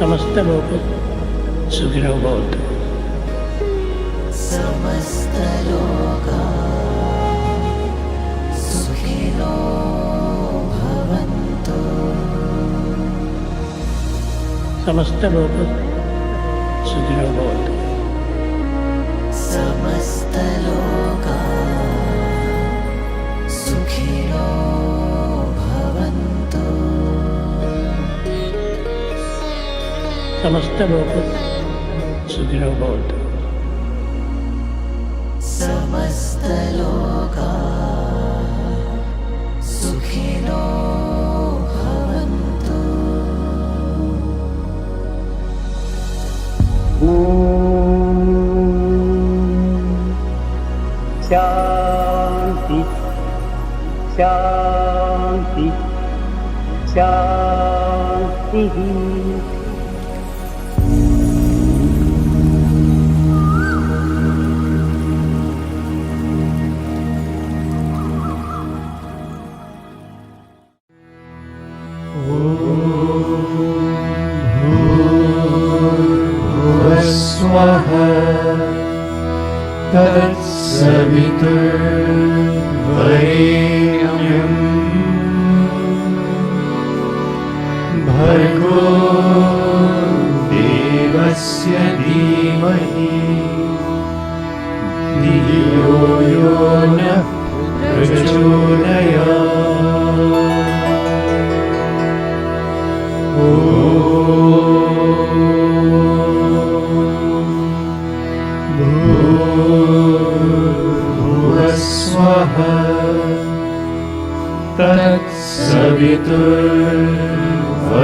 समस्त लोक सुखिनो भवन्तु। समस्त लोका सुखिनो भवन्तु। समस्त लोक सुखिनो भवन्तु। समस्त लोका सुखिनो भवन्तु। समस्त लोक सुखिनो भवन्तु। समस्त लोका सुखिनो भवन्तु। शांति शांति शांति। तत्सवितुर्वरेण्यं भर्गो देवस्य धीमहि धियो यो नः प्रचोदयात्।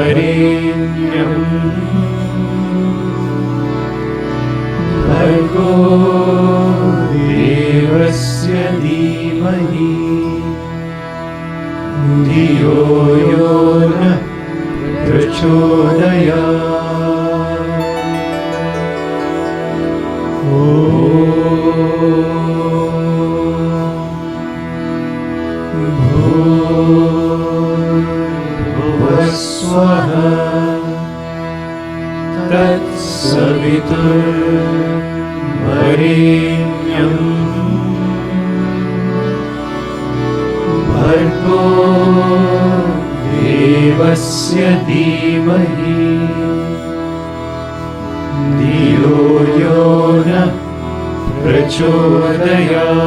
तत्सवितुर्वरेण्यं भर्गो देवस्य धीमहि धियो यो नः प्रचोदयात्। तत्सवितुर्वरेण्यं भर्गो देवस्य धीमहि धियो यो नः प्रचोदयात्।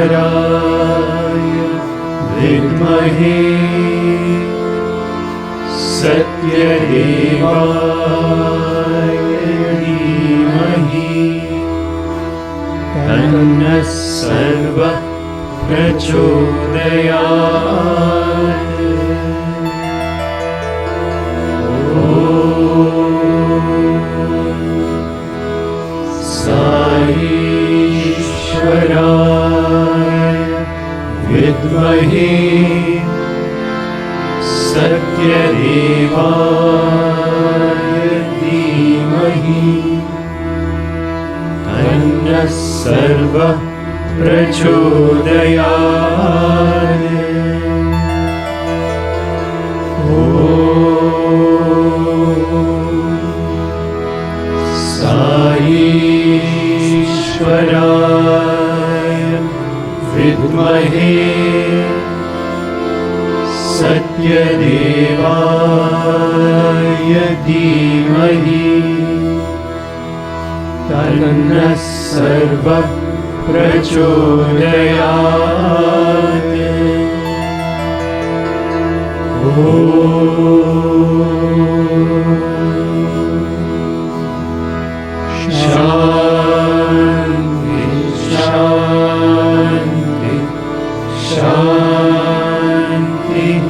ईश्वराय विद्महे सत्यदेवाय धीमहि तन्नः सर्वः प्रचोदयात्। ईश्वराय विद्महे सत्यदेवाय धीमहि तन्नः सर्वः प्रचोदयात्। ईश्वराय विद्महे सत्यदेवाय धीमहि तन्नः सर्वः प्रचोदयात्। शान्ति शान्ति शान्तिः।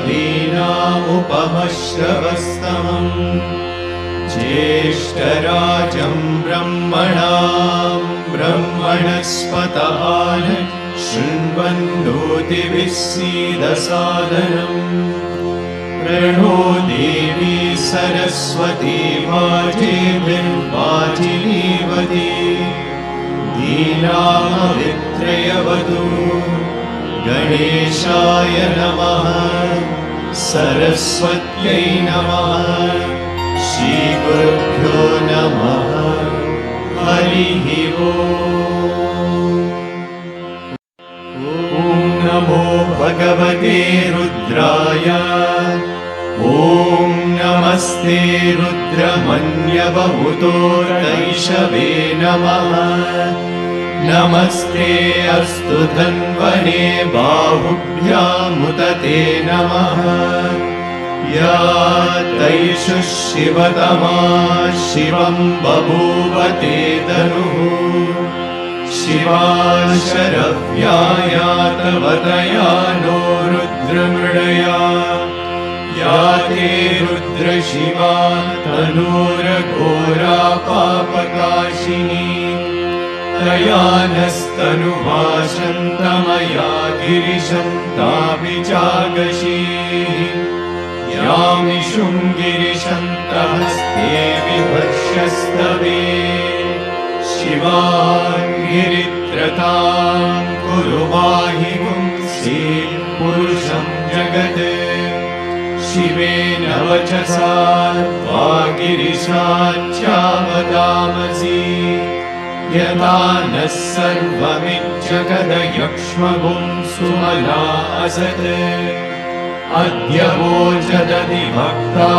वीणामुपमश्रवस्तमम् ज्येष्ठराजं ब्रह्मणां ब्रह्मणस्पत आन शृण्वन्नोतिभिः सीदसादनम् प्रणो देवी सरस्वती वाजेभिर्वाजिनीवती दीनामवित्रयवतु गणेशाय नमः सरस्वत्यै नमः श्रीगुरुभ्यो नमः हरिः ओम्। ॐ नमो भगवते रुद्राय ॐ नमस्ते रुद्रमन्यवमुतोर्दैशवे नमः नमस्ते अस्तु धन्वने बाहुभ्यामुदते नमः या तैषु शिवतमा शिवं बभूव ते तनुः शिवा शरव्याया तव तया नो रुद्रमृडया या ते रुद्रशिवा तनूरघोरा पापकाशिनी तया नस्तनुभाषन्तमया गिरिशं ताभिजागशीः यामिषुं गिरिशन्तहस्ते विभक्ष्यस्तवे शिवां गिरित्रतां कुरु माहि पुंसीं पुरुषं जगत् शिवेन वचसा वागिरिशाच्चावदामसि यदा नः सर्वमिज्जगदयक्ष्मगुं सुमना असत् अद्य वोचदति भक्ता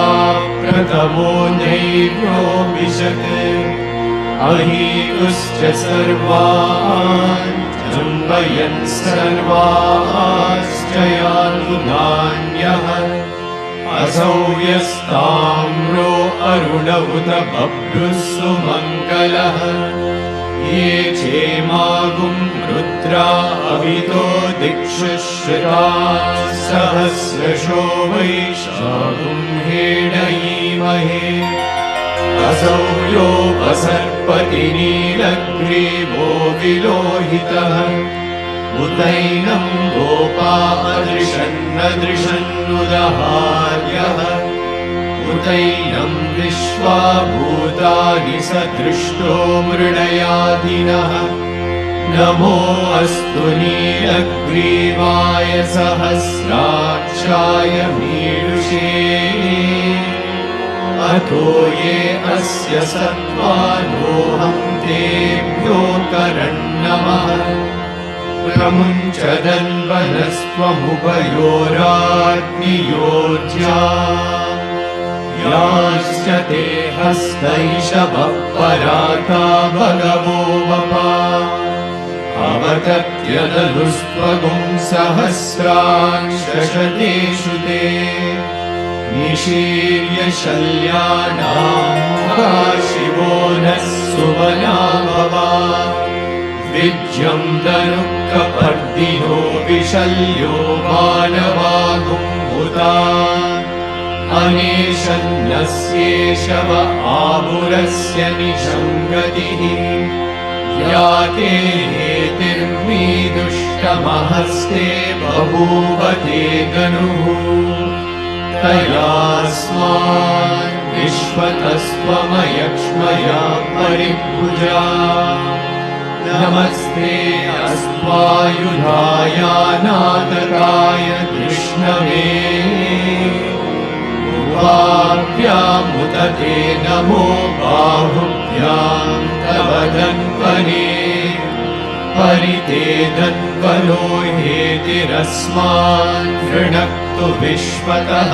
प्रथमो नैव्योऽभिषक् अहीतुश्च सर्वान् जम्बयन् सर्वाश्च यातु नान्यः असौ यस्ताम्रो अरुण उत बभ्रुः सुमङ्गलः ये चेमागुं रुद्रा अवितो दिक्षु श्रुताः सहस्रशो वैशाखुं हेडयीमहे असौ योपसर्पति नीलग्रीवो विलोहितः उतैनं गोपा अदृशन्नदृशन्नुदहार्यः उतैनं विश्वा भूतानि स दृष्टो मृडयादिनः नमो अस्तु नीलग्रीवाय सहस्राक्षाय मीडुषे अतो ये अस्य सत्त्वानोऽहं तेभ्यो करन्नमः प्रमुञ्चदन्वनस्त्वमुभयोराग्नियोज्या याश्च ते हस्तैषवः पराता भगवो वपा अवतत्यदनुस्त्वगुं सहस्रांशशतेषु ते निशीर्य शल्यानां शिवो नः सुमना भवा विज्यं दनुःखपर्दिनो विशल्यो मानवागुं हुता अनेशन्नस्येषव आमुरस्य निषङ्गतिः या ते हेतिर्मीदुष्टमहस्ते बभूव ते गनुः तयास्मान् विश्वतस्त्वमयक्ष्मया परिभुजा नमस्ते अस्त्वायुधायानादकाय कृष्णवे उवाभ्यामुदते नमो बाहुभ्यां तव धन्वने परिते धन्वनो हेतिरस्मान् वृणक्तु विश्वतः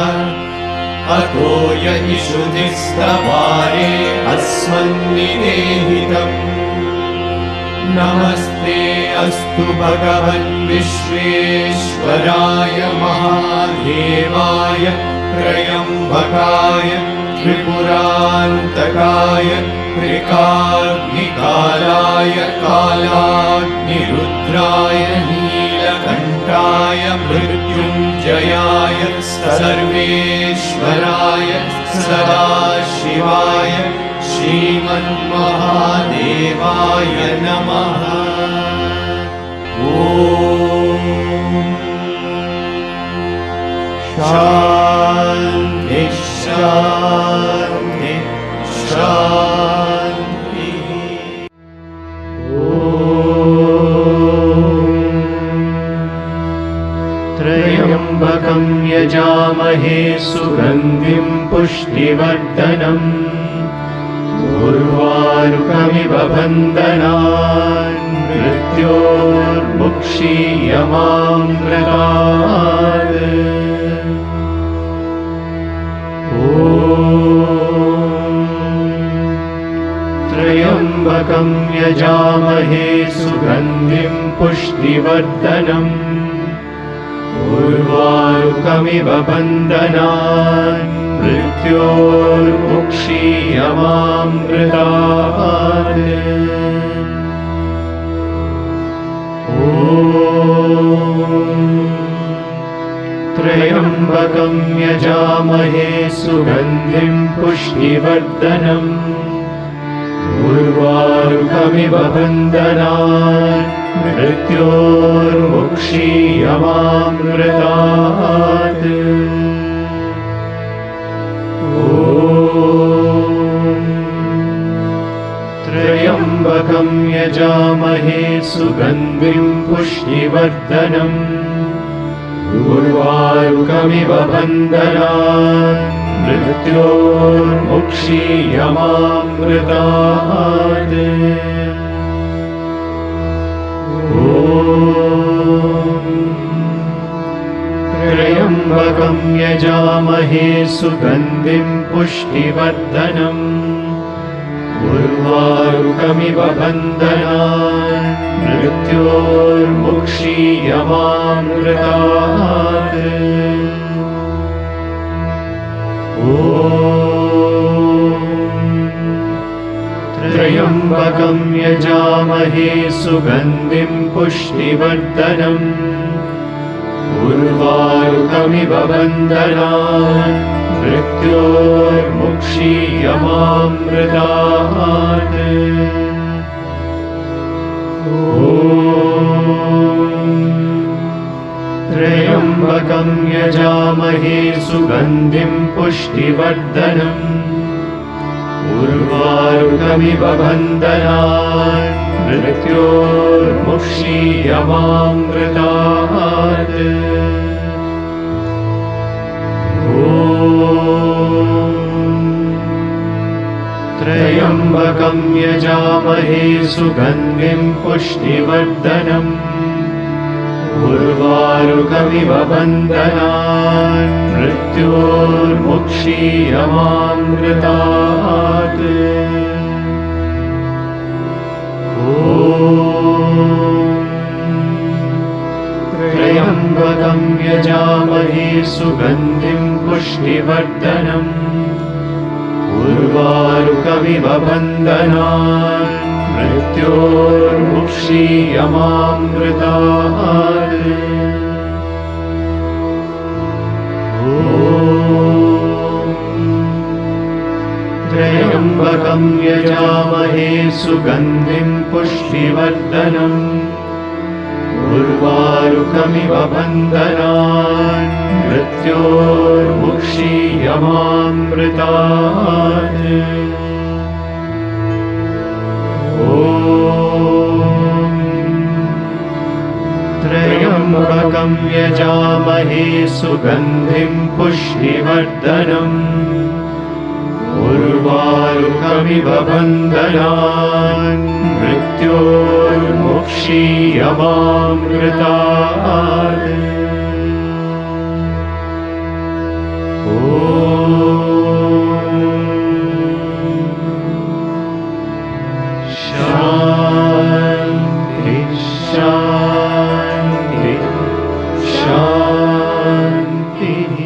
अतो य इषुधिस्तवारे अस्मन्निदेहितम् नमस्ते अस्तु भगवन् विश्वेश्वराय महादेवाय त्र्यम्बकाय त्रिपुरान्तकाय त्रिकाग्निकालाय कालाग्निरुद्राय नीलकण्ठाय मृत्युञ्जयाय सर्वेश्वराय सदाशिवाय श्रीमन्महादेवाय नमः। ॐ शान्ति शान्ति शान्तिः। त्र्यम्बकं यजामहे सुगन्धिं पुष्टिवर्धनम् उर्वारुकमिव बन्धनान् मृत्योर्मुक्षीयमामृतात्। त्र्यम्बकं यजामहे सुगन्धिं पुष्टिवर्धनम् उर्वारुकमिव बन्धनान् मृत्योर्मुक्षीयमामृतात्। त्र्यम्बकं यजामहे सुगन्धिं पुष्टिवर्धनम् उर्वारुकमिव बन्धनान् मृत्योर्मुक्षीयमामृतात्। त्र्यम्बकं यजामहे सुगन्धिं पुष्टिवर्धनम् उर्वारुकमिव बन्धनान् मृत्योर्मुक्षीयमामृतात्। त्र्यम्बकं यजामहे सुगन्धिं पुष्टिवर्धनम् उर्वारुकमिव बन्धनान् मृत्योर्मुक्षीयमामृतात्। त्र्यम्बकं यजामहे सुगन्धिं पुष्टिवर्धनम् उर्वारुकमिव बन्धनान् मृत्योर्मुक्षीयमामृतात्। त्र्यम्बकं यजामहे सुगन्धिं पुष्टिवर्धनम् उर्वारुकमिव बन्धनान् मृत्योर्मुक्षीयमामृतात्। त्र्यम्बकं यजामहे सुगन्धिं पुष्टिवर्धनम् उर्वारुकमिव बन्धनान् मृत्योर्मुक्षीयमामृतात्। त्र्यम्बकं यजामहे सुगन्धिं पुष्टिवर्धनम् उर्वारुकमिव बन्धनान् मृत्योर्मुक्षीयमामृतात्। त्र्यम्बकं यजामहे सुगन्धिं पुष्टिवर्धनम् उर्वारुकमिव बन्धनान् मृत्योर्मुक्षीयमामृतात्। त्र्यम्बकं यजामहे सुगन्धिं पुष्टिवर्धनम् उर्वारुकमिव बन्धनान् मृत्योर्मुक्षीयमामृतात्। शान्ति शान्ति शान्तिः।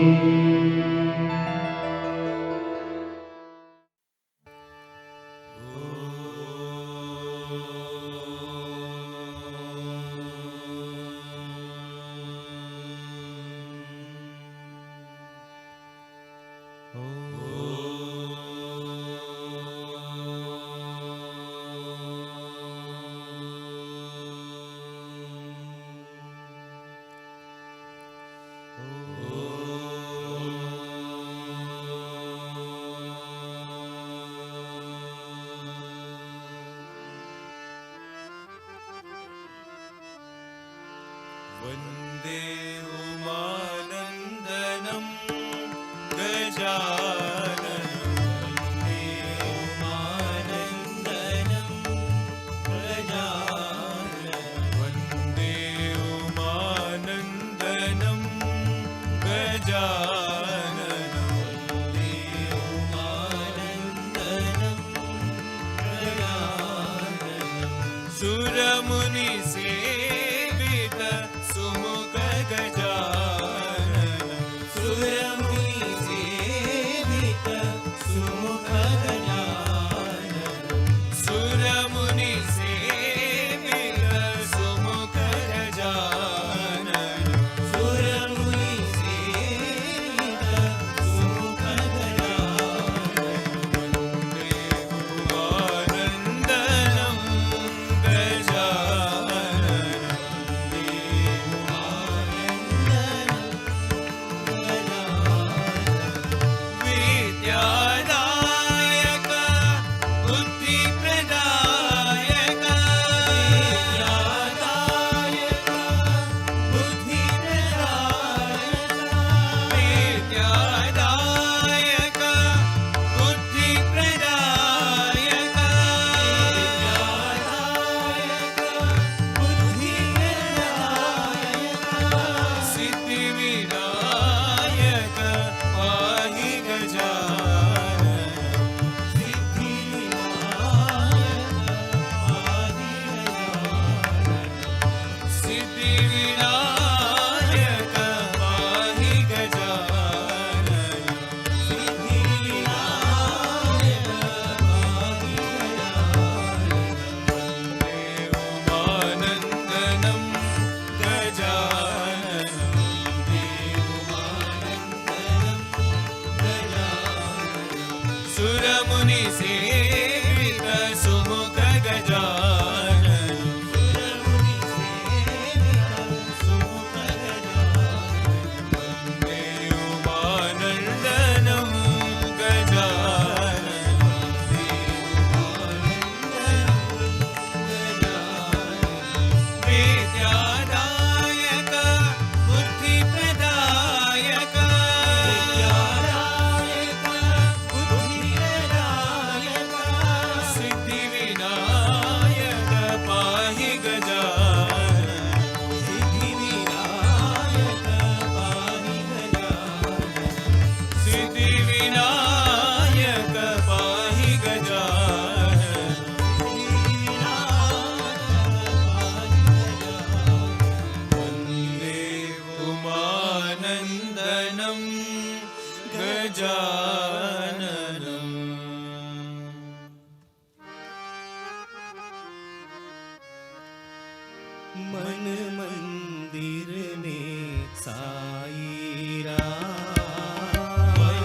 मन मंदिर में साई राम, मन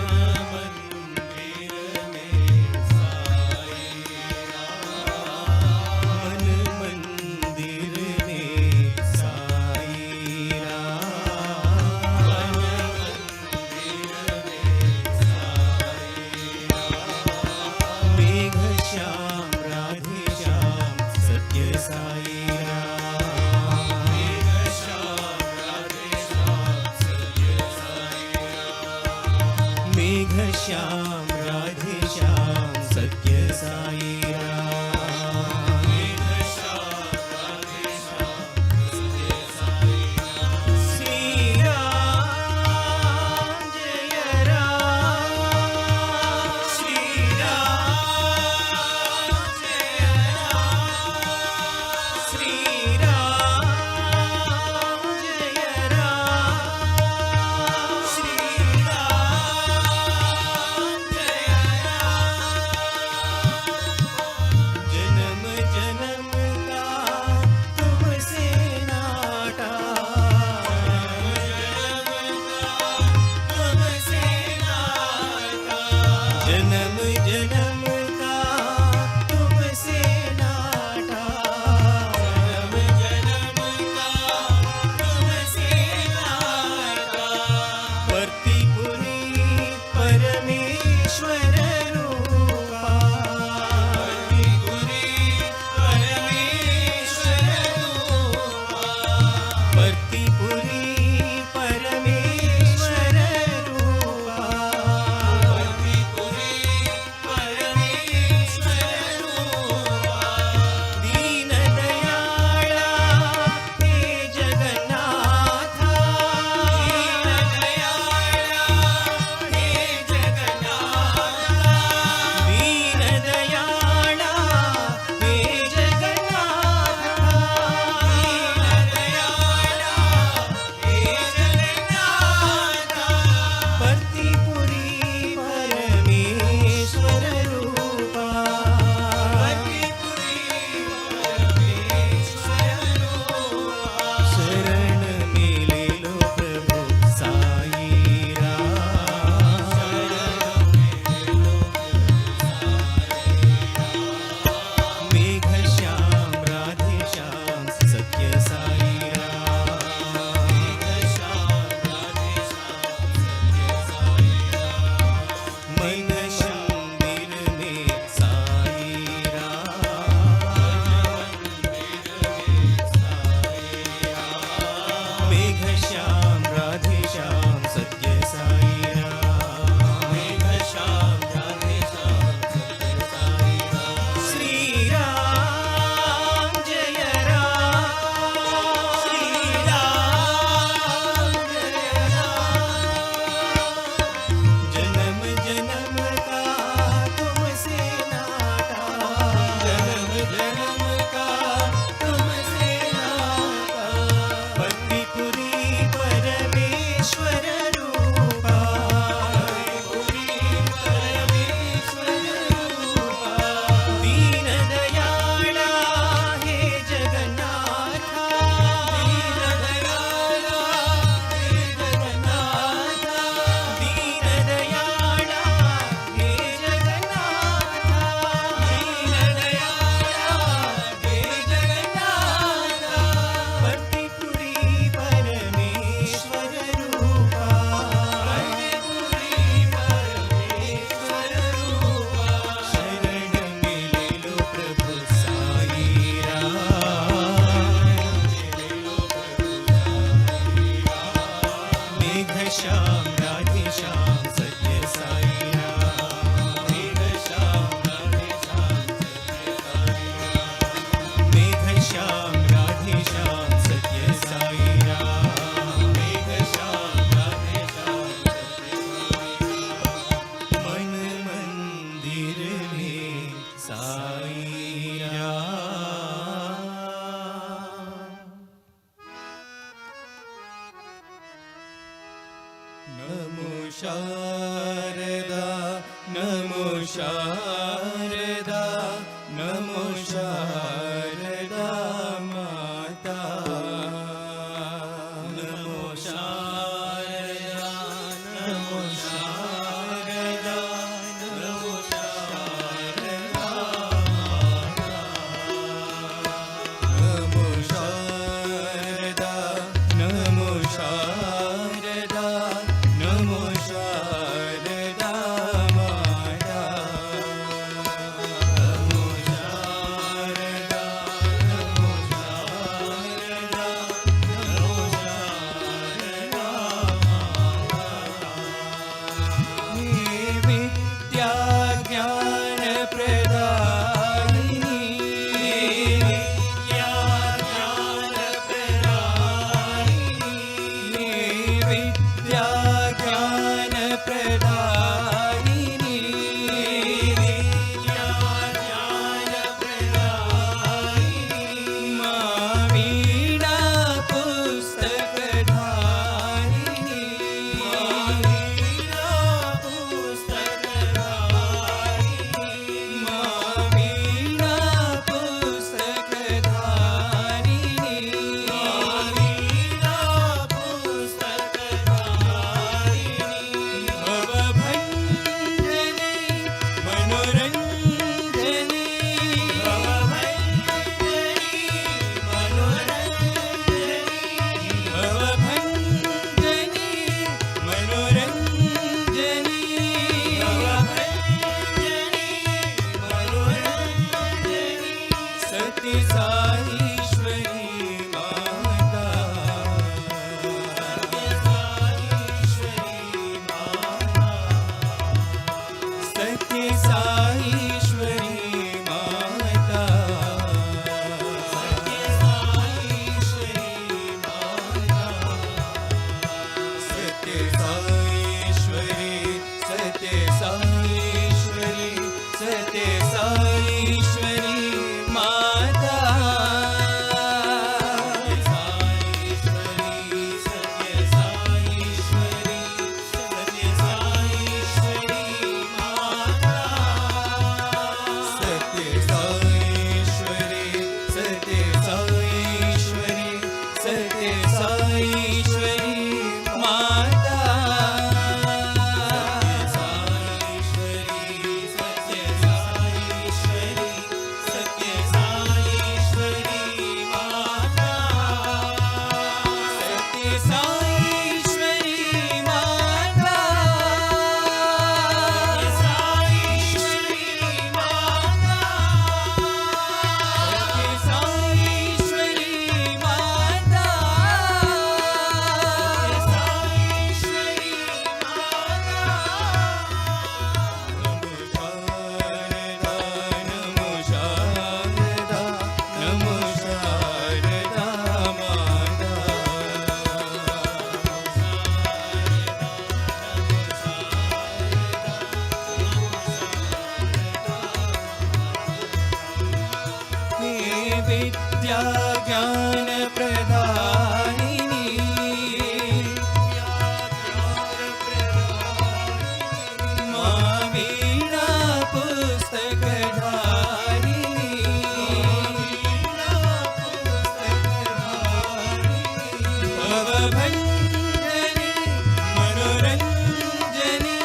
मंदिर में साई राम, मन मंदिर में साई राम, मन मंदिर में साई राम। मेघ श्याम राधे श्याम सत्य साई राम, मेघ श्याम राधे श्याम सत्य साई राम, मेघ श्याम राधे श्याम सत्य साई राम, मेघ श्याम राधे श्याम सत्य साई राम। श्री राम जय राम, श्री राम जय राम, श्री राम जय राम, श्री राम जय राम। जन्म जन्म का तुमसे नाता, जन्म जन्म का तुमसे नाता, जन्म जन्म का तुमसे नाता। प्रतिपुरी परमेश्वर रूपा, प्रतिपुरी परमेश्वर रूपा, प्रतिपुरी परमेश्वर रूपा, प्रतिपुरी परमेश्वर रूपा। दीन दयाळा हे जगन्नाथा, दीन दयाळा हे जगन्नाथा, दीन दयाळा हे जगन्नाथा, दीन दयाळा हे जगन्नाथा। प्रतिपुरी परमेश्वर रूपा, प्रतिपुरी परमेश्वर रूपा। शरण मेलेलो प्रभु साई राम, शरण मेलेलो मेघ श्याम राधे श्याम सत्य साई राम, मेघ श्याम राधे श्याम सत्य साई राम। मन मंदिर में साई राम, मन मंदिर में साई राम। मेघ श्याम राधे श्याम सत्य साई राम, मेघ श्याम राधे श्याम सत्य साई राम। श्री राम जय राम, श्री राम जय राम। जन्म जन्म का तुमसे नाता, जन्म जन्म का तुमसे नाता। प्रतिपुरी परमेश्वर रूपा, प्रतिपुरी परमेश्वर रूपा। दीन दयाळा हे जगन्नाथा, दीन दयाळा हे जगन्नाथा, दीन दयाळा हे जगन्नाथा, दीन दयाळा हे जगन्नाथा। प्रतिपुरी परमेश्वर रूपा, प्रतिपुरी परमेश्वर रूपा। शरण मेलेलो प्रभु साई राम, मेलेलो प्रभु साई राम। मेघ श्याम राधे श्याम सत्य साई राम, मेघ श्याम राधे श्याम सत्य साई राम। मेघ श्याम राधे श्याम सत्य साई राम, मेघ श्याम राधे श्याम सत्य साई राम। मन मंदिर में साई राम। नमो शारदा, नमो शारदा, नमो शारदा माता। विद्या ज्ञान प्रदायिनी मां वीणा पुस्तकधारिणी भवभञ्जनी मनोरञ्जनी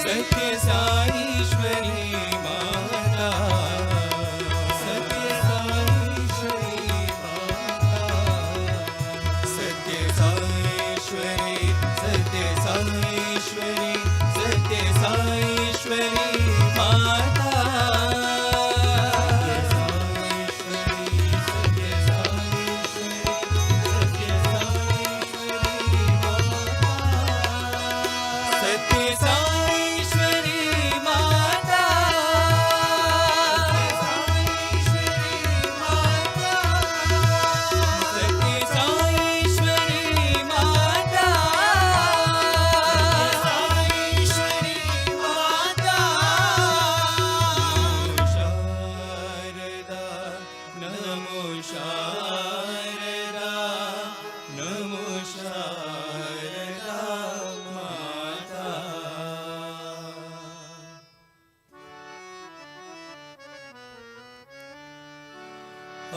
सत्य साईश्वरी माता सत्य साईश्वरी माता सत्य साईश्वरी सत्य साईश्वरी सत्य साईश्वरी माता सत्य साईश्वरी माता सत्य साईश्वरी माता साईश्वरी माता शारदा नमो शारदा नमो शारदा माता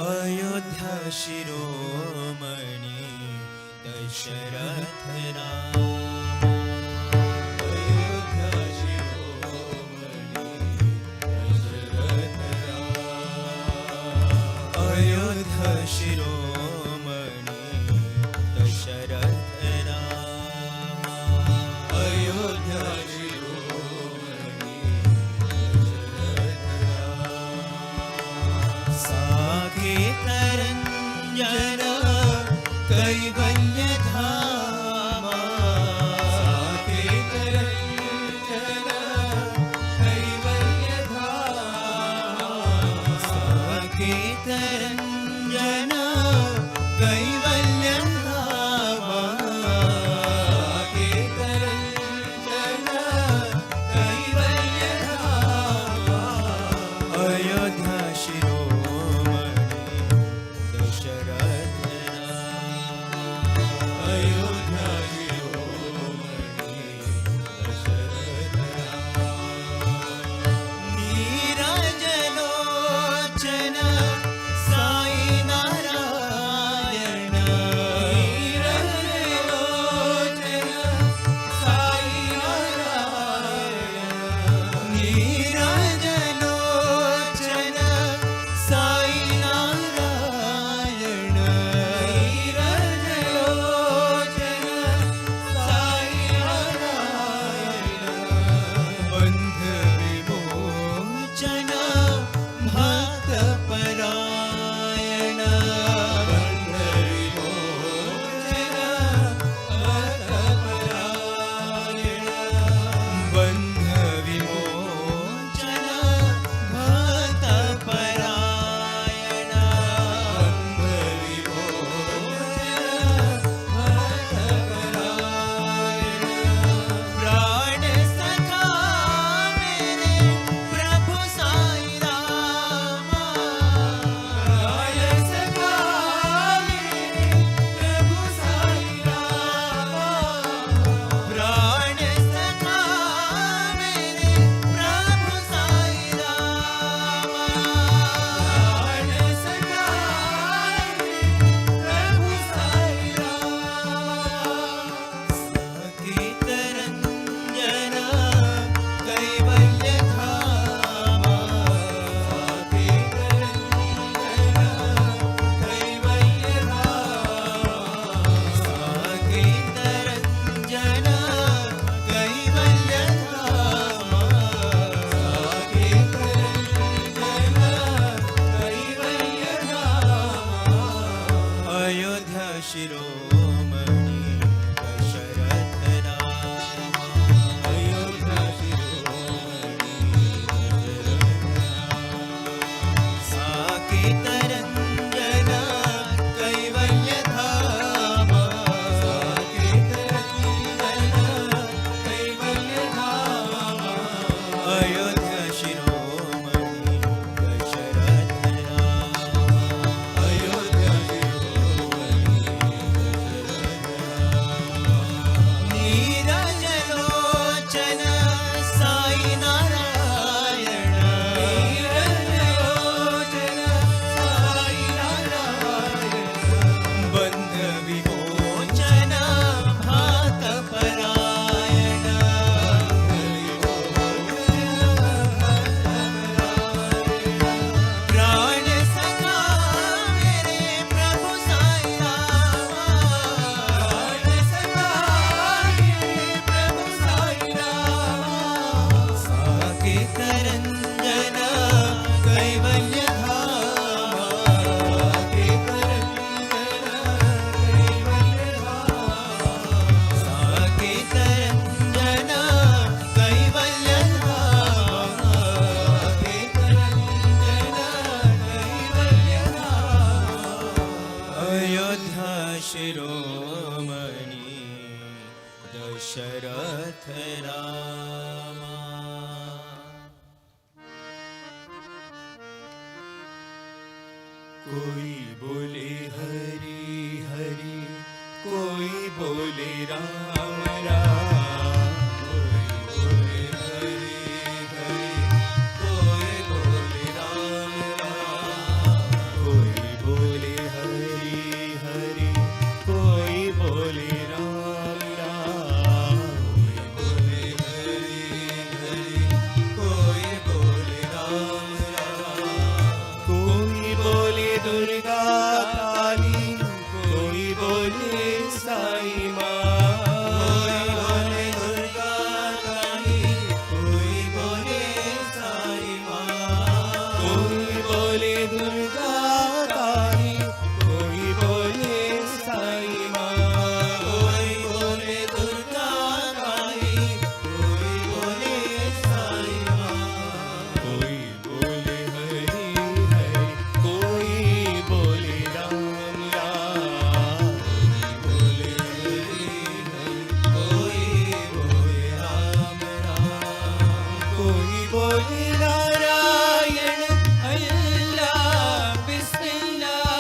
अयोध्या शिरोमणि दशरथ राम अयोध्या शिरोमणि दशरथ राम अयोध्या शिरोमणि दशरथ राम अयोध्या शिरोमणि दशरथ राम साकेत रंजन कैवल्य धामा कोई बोले हरि हरि, कोई बोले राम राम, कोई बोले हरि हरि, कोई बोले राम राम, कोई बोले हरि हरि, कोई बोले राम राम, कोई बोले हरि हरि, कोई बोले राम राम, कोई बोले दुर्गा काली, कोई बोले साई माँ, कोई बोले दुर्गा काली, कोई बोले साई माँ, कोई बोले दुर्गा काली, कोई बोले साई माँ, कोई बोले दुर्गा काली, कोई बोले साई माँ, कोई बोले हरि हरि, कोई बोले राम राम, कोई बोले हरि हरि, कोई बोले राम राम, कोई बोले नारायण अल्लाह बिस्मिल्लाह,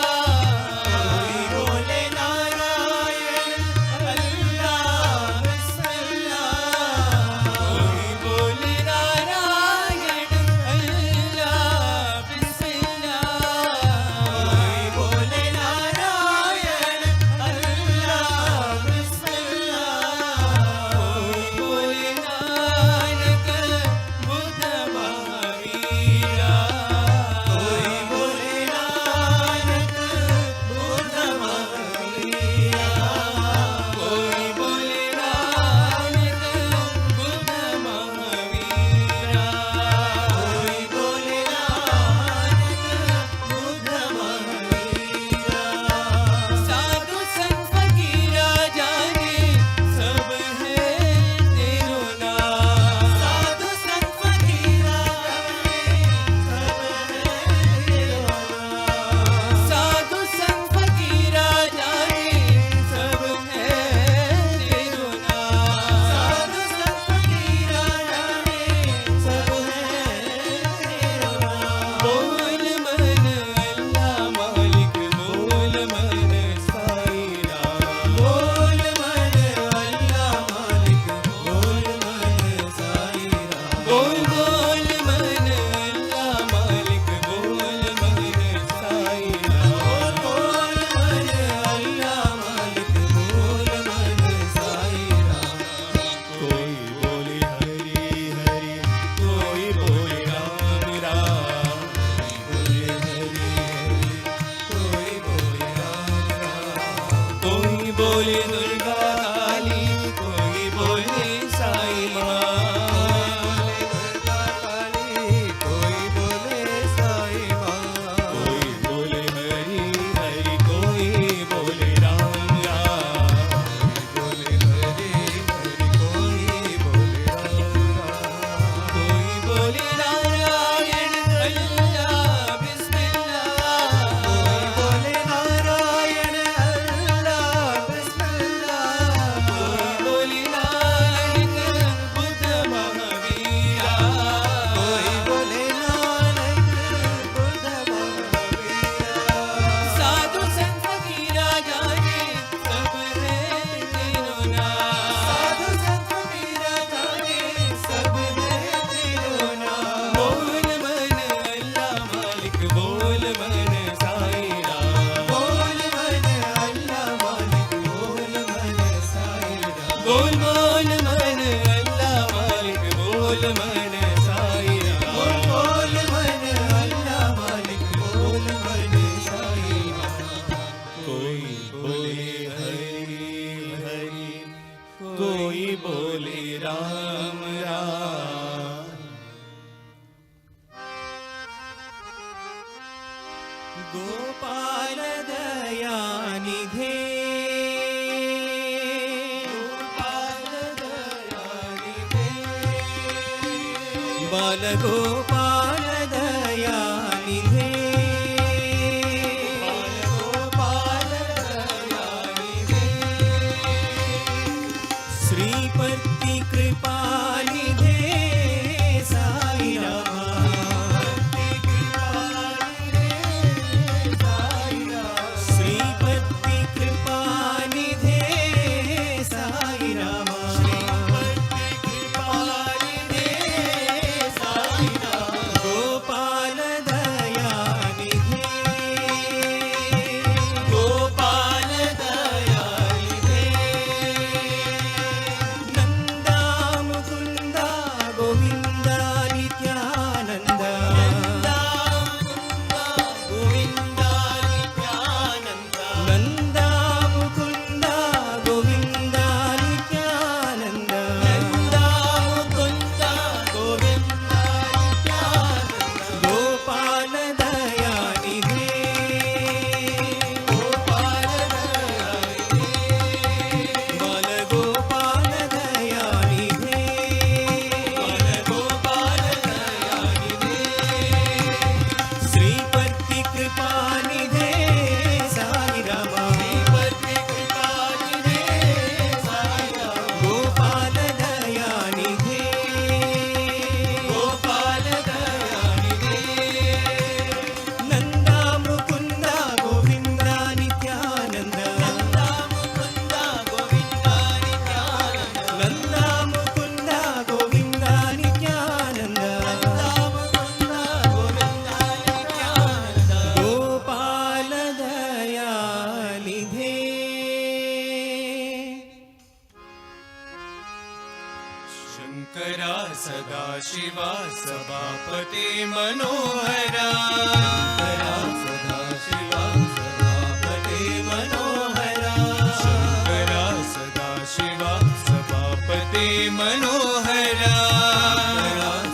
कोई बोले नारायण अल्लाह बिस्मिल्लाह, कोई बोले नारायण अल्लाह बिस्मिल्लाह, कोई बोले नारायण अल्लाह बिस्मिल्लाह, कोई बोले नानक बुद्ध महावीरा, कोई बोले नानक बुद्ध महावीरा, कोई बोले नानक बुद्ध महावीरा, कोई बोले नानक बुद्ध महावीरा, साधु संत फकीरा जाने सब है तेरो नाम, साधु संत फकीरा जाने सब है तेरो नाम, साधु संत फकीरा जाने सब है तेरो नाम, बोल मन अल्लाह मालिक, बोल मन साई राम, बोल मन अल्लाह मालिक, बोल मन साई राम, बोल बोल मन अल्लाह मालिक, बोल मन साई राम, बोल मन अल्लाह मालिक, बोल मन साई राम, कोई बोले हरि हरि, कोई बोले राम राम, कोई बोले हरि हरि, कोई बोले राम राम, कोई बोले दुर्गा काली, कोई बोले साई माँ, दुर्गा काली, कोई बोले साई माँ, कोई बोले हरि हरि, कोई बोले राम राम, कोई बोले हरि हरि, कोई बोले राम राम, कोई बोले नारायण अल्लाह बिस्मिल्लाह, कोई बोले नारायण अल्लाह बिस्मिल्लाह, कोई बोले नानक बुद्ध महावीरा, कोई बोले नानक बुद्ध महावीरा, साधु संत फकीरा जाने सब है तेरो नाम, साधु संत फकीरा जाने सब है तेरो नाम, बोल मन अल्लाह मालिक, बोल मन साई राम, बोल मन अल्लाह मालिक, बोल मन साई राम, बोल बोल मन अल्लाह मालिक, बोल मन साई राम, बोल मन अल्लाह मालिक, बोल मन साई राम, कोई बोले हरि हरि, कोई बोले राम राम, गोपाल दयानिधे, गोपाल दयानिधे, बाल गोपाल दयानिधे, बाल गोपाल दयानिधे, श्रीपति कृपानिधे साई राम, कृपानिधे सदाशिवा सभापती मनोहरा सदाशिवा सभापती मनोहरा शंकरा सदाशिवा सभापती मनोहरा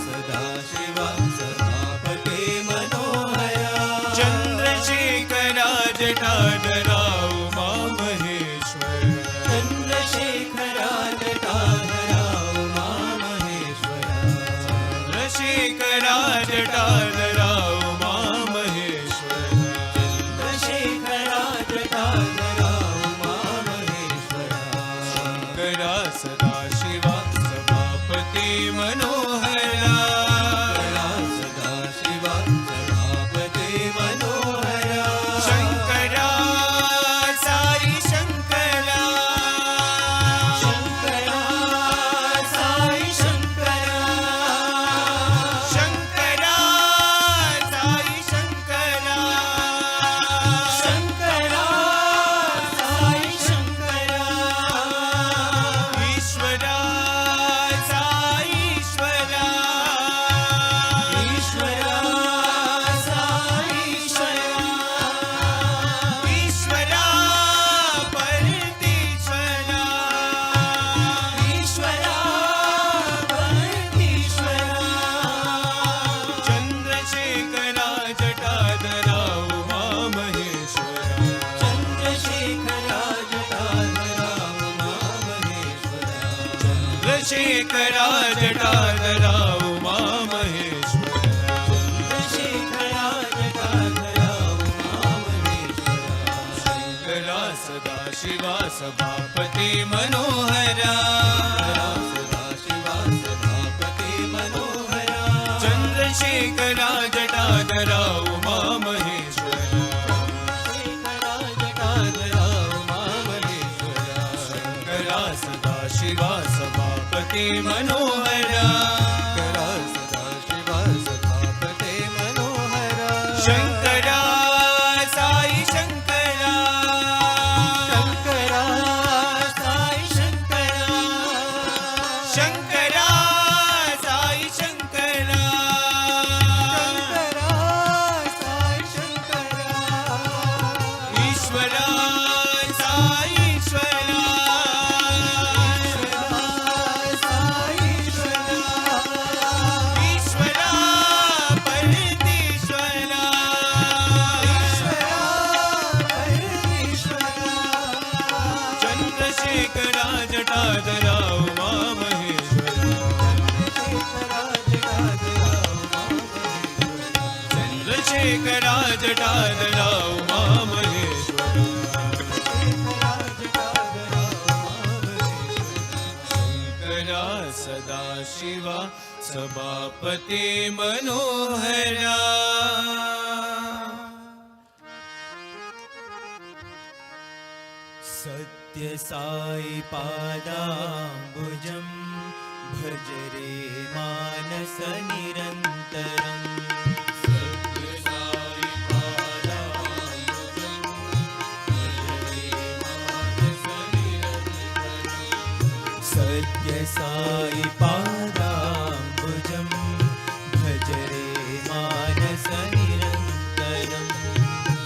सदाशिवा सभापती मनोहरा चंद्रशेखरा जटाधरा उमा महेश्वर चंद्रशेखरा जटाधरा उमा महेश्वर चंद्रशेखरा जटाधरा उमा महेश्वर चंद्रशेखरा जटाधरा उमा महेश्वर शंकरा सदाशिवा सभापती मनोहरा सदाशिवा सभापती मनोहरा शंकरा साई शंकरा शंकरा साई शंकरा शंकरा साई शंकरा शंकरा साई शंकरा ईश्वरा साई ईश्वरा ईश्वरा साई ईश्वरा ईश्वरा परमेश्वरा ईश्वरा परमेश्वरा चंद्रशेखरा जटाधरा उमा महेश्वरा चंद्रशेखरा जटाधरा उमा महेश्वरा चंद्रशेखरा जटाधरा उमा महेश्वरा चंद्रशेखरा जटाधरा उमा महेश्वरा शंकरा सदाशिवा सभापती मनोहरा सदाशिवा सभापती मनोहरा चंद्रशेखरा जटाधरा उमा महेश्वरा शंकरा जटाधरा उमा महेश्वरा शंकरा सदाशिवा सभापती मनोहरा शंकरा सदाशिवा सभापती मनोहरा शंकरा साई शंकरा शंकरा साई शंकरा शंकरा साई शंकरा शंकरा साई शंकरा ईश्वरा साई ईश्वरा साई ईश्वरा ईश्वरा परमेश्वरा ईश्वरा परमेश्वरा चंद्रशेखरा जटाधरा उमा महेश्वरा चंद्रशेखरा जटाधरा उमा महेश्वरा शंकरा सदाशिवा सभापती मनोहरा सत्य साई पादाम्बुजं भज रे मानस निरन्तरम् सत्य साई पादाम्बुजं भज रे मानस निरन्तरम् सत्य साई पादाम्बुजं भज रे मानस निरन्तरम्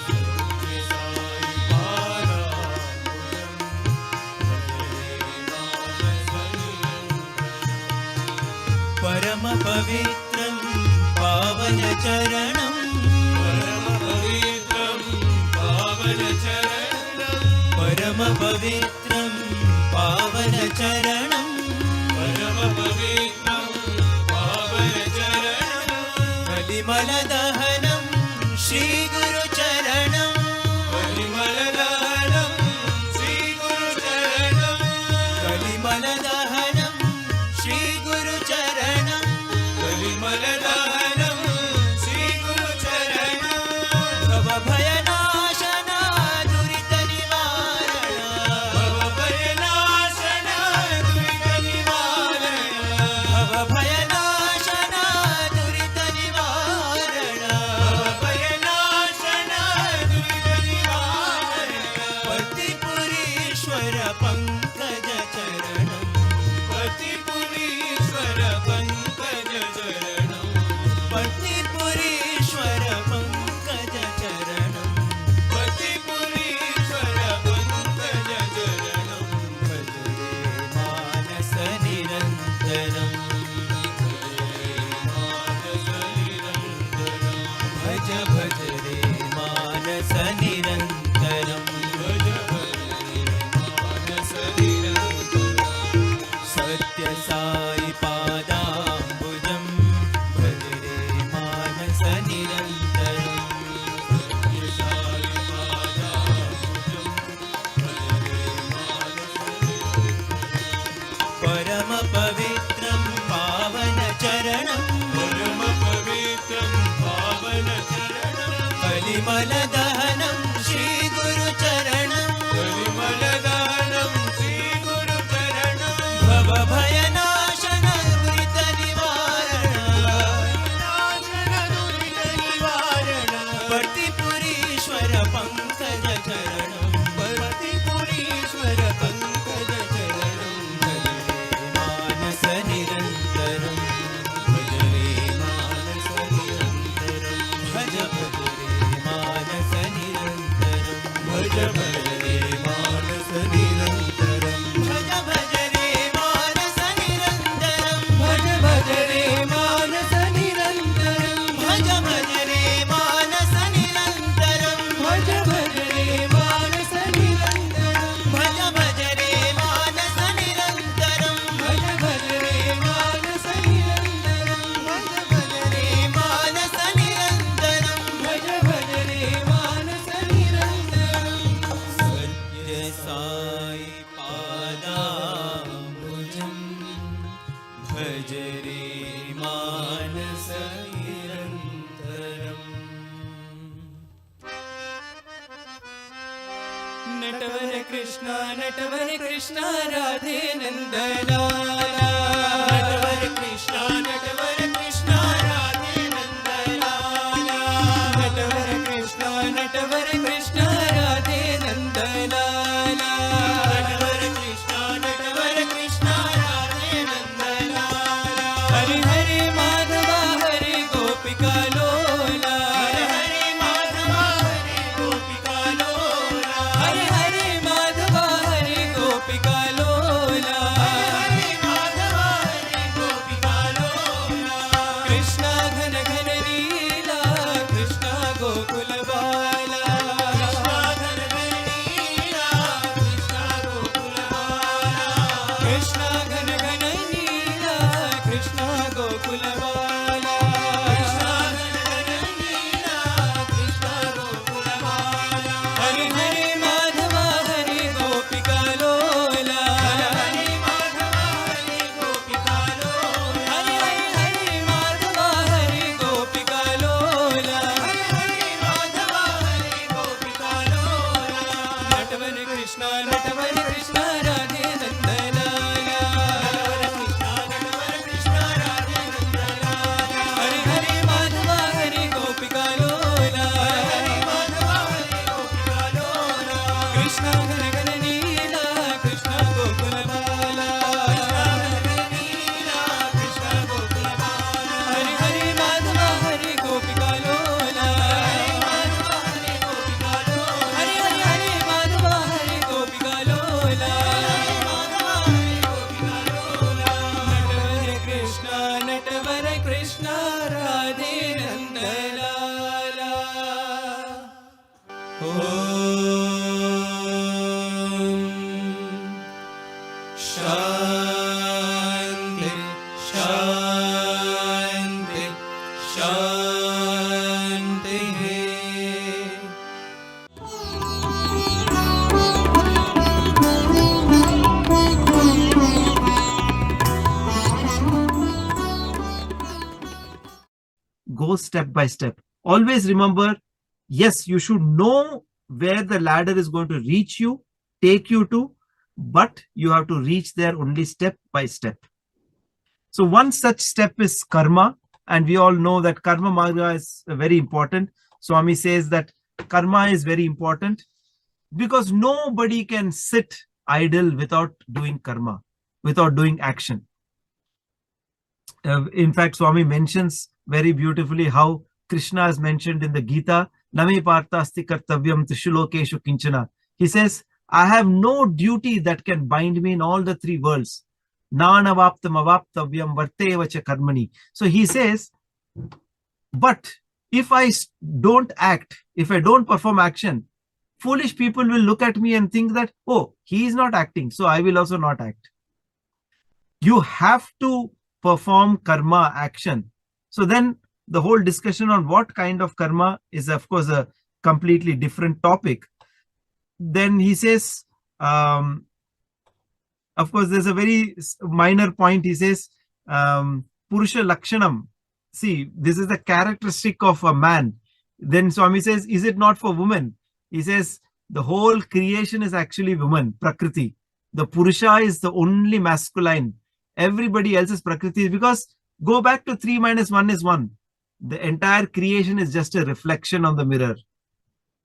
सत्य साई पादाम्बुजं परम पवित्रं पावन चरणं परम पवित्रं पावन चरणं परम पवित्रं पावन चरणं परम पवित्रं पावन चरणं कलिमल दहनं श्री गुरु चरणं कलिमल दहनं श्री गुरु चरणं कलिमल दहनं श्री गुरु चरणं कलिमल दहनं श्री गुरु चरणं भव भयनाशना दुरित निवारण भव भयनाशना दुरित निवारण भव भयनाशना दुरित निवारण भव भयनाशना कलिमलदहनं श्रीगुरुचरणं कलिमलदहनं श्रीगुरुचरणं भवभयनाशन दुरितनिवारण पतिपुरीश्वर पङ्कजचरणं पतिपुरीश्वर पङ्कजचरणं मानस निरन्तरं भज रे मानस निरन्तरं भज भज रे मानस निरन्तरं भज भज रे मानस निरन्तरं भज भज रे मानस निरन्तरं भज भज रे मानस निरन्तरं भज भज रे मानस निरन्तरं भज भज रे मानस निरन्तरं भज भज रे मानस निरन्तरं भज भज रे मानस निरन्तरं भज भज रे मानस निरन्तरं भज भज रे मानस निरन्तरं सत्य साई पादाम्बुजं भज रे मानस निरन्तरम् नटवर कृष्ण राधे नंदलाला नटवर कृष्ण राधे नंदलाला नटवर कृष्ण राधे नंदलाला नटवर कृष्ण राधे नंदलाला हरे हरे माधवा हरे गोपिका लोला हरे हरे माधवा हरे गोपिका लोला हरे हरे माधवा हरे गोपिका लोला हरे हरे माधवा हरे गोपिका लोला कृष्ण घन घन लीला कृष्ण गोकुल बाला कृष्ण घन घन लीला कृष्ण गोकुल बाला कृष्ण घन घन लीला कृष्ण गोकुल बाला कृष्ण घन घन लीला कृष्ण गोकुल बाला हरे हरे माधवा हरे गोपिका लोला हरे हरे माधवा हरे गोपिका लोला हरे हरे माधवा हरे गोपिका लोला हरे हरे माधवा हरे गोपिका लोला नटवर कृष्ण राधे नंदलाला नटवर कृष्ण राधे नंदलाला हरे हरे माधवा हरे गोपिका लोला हरे माधवा हरे गोपिका लोला कृष्ण घन घन लीला कृष्ण गोकुल बाला कृष्ण घन घन लीला कृष्ण गोकुल बाला हरे हरे माधवा हरे गोपिका लोला हरे माधवा हरे गोपिका लोला हरे हरे माधवा हरे गोपिका लोला हरे माधवा हरे गोपिका लोला नटवर कृष्ण राधे नंदलाला शांति शांति शांति Go step by step. Always remember, yes, you should know where the ladder is going to reach you, take you to, but you have to reach there only step by step. So one such step is karma, and we all know that karma marga is very important. Swami says that karma is very important because nobody can sit idle without doing karma, without doing action. In fact, Swami mentions very beautifully how Krishna is mentioned in the Gita, Name Partha Asti Kartavyam Trishulokeshu Kinchana. He says, I have no duty that can bind me in all the three worlds. Nanavaptam avaptavyam vartevacha karmani. So he says, but if I don't act, if I don't perform action, foolish people will look at me and think that, oh, he is not acting, so I will also not act. You have to perform karma action. So then the whole discussion on what kind of karma is, of course, a completely different topic. Then he says, of course, there's a very minor point. He says, Purusha Lakshanam. See, this is the characteristic of a man. Then Swami says, is it not for women? He says, the whole creation is actually woman, Prakriti. The Purusha is the only masculine. Everybody else is Prakriti, because go back to 3 minus 1 is 1. The entire creation is just a reflection on the mirror.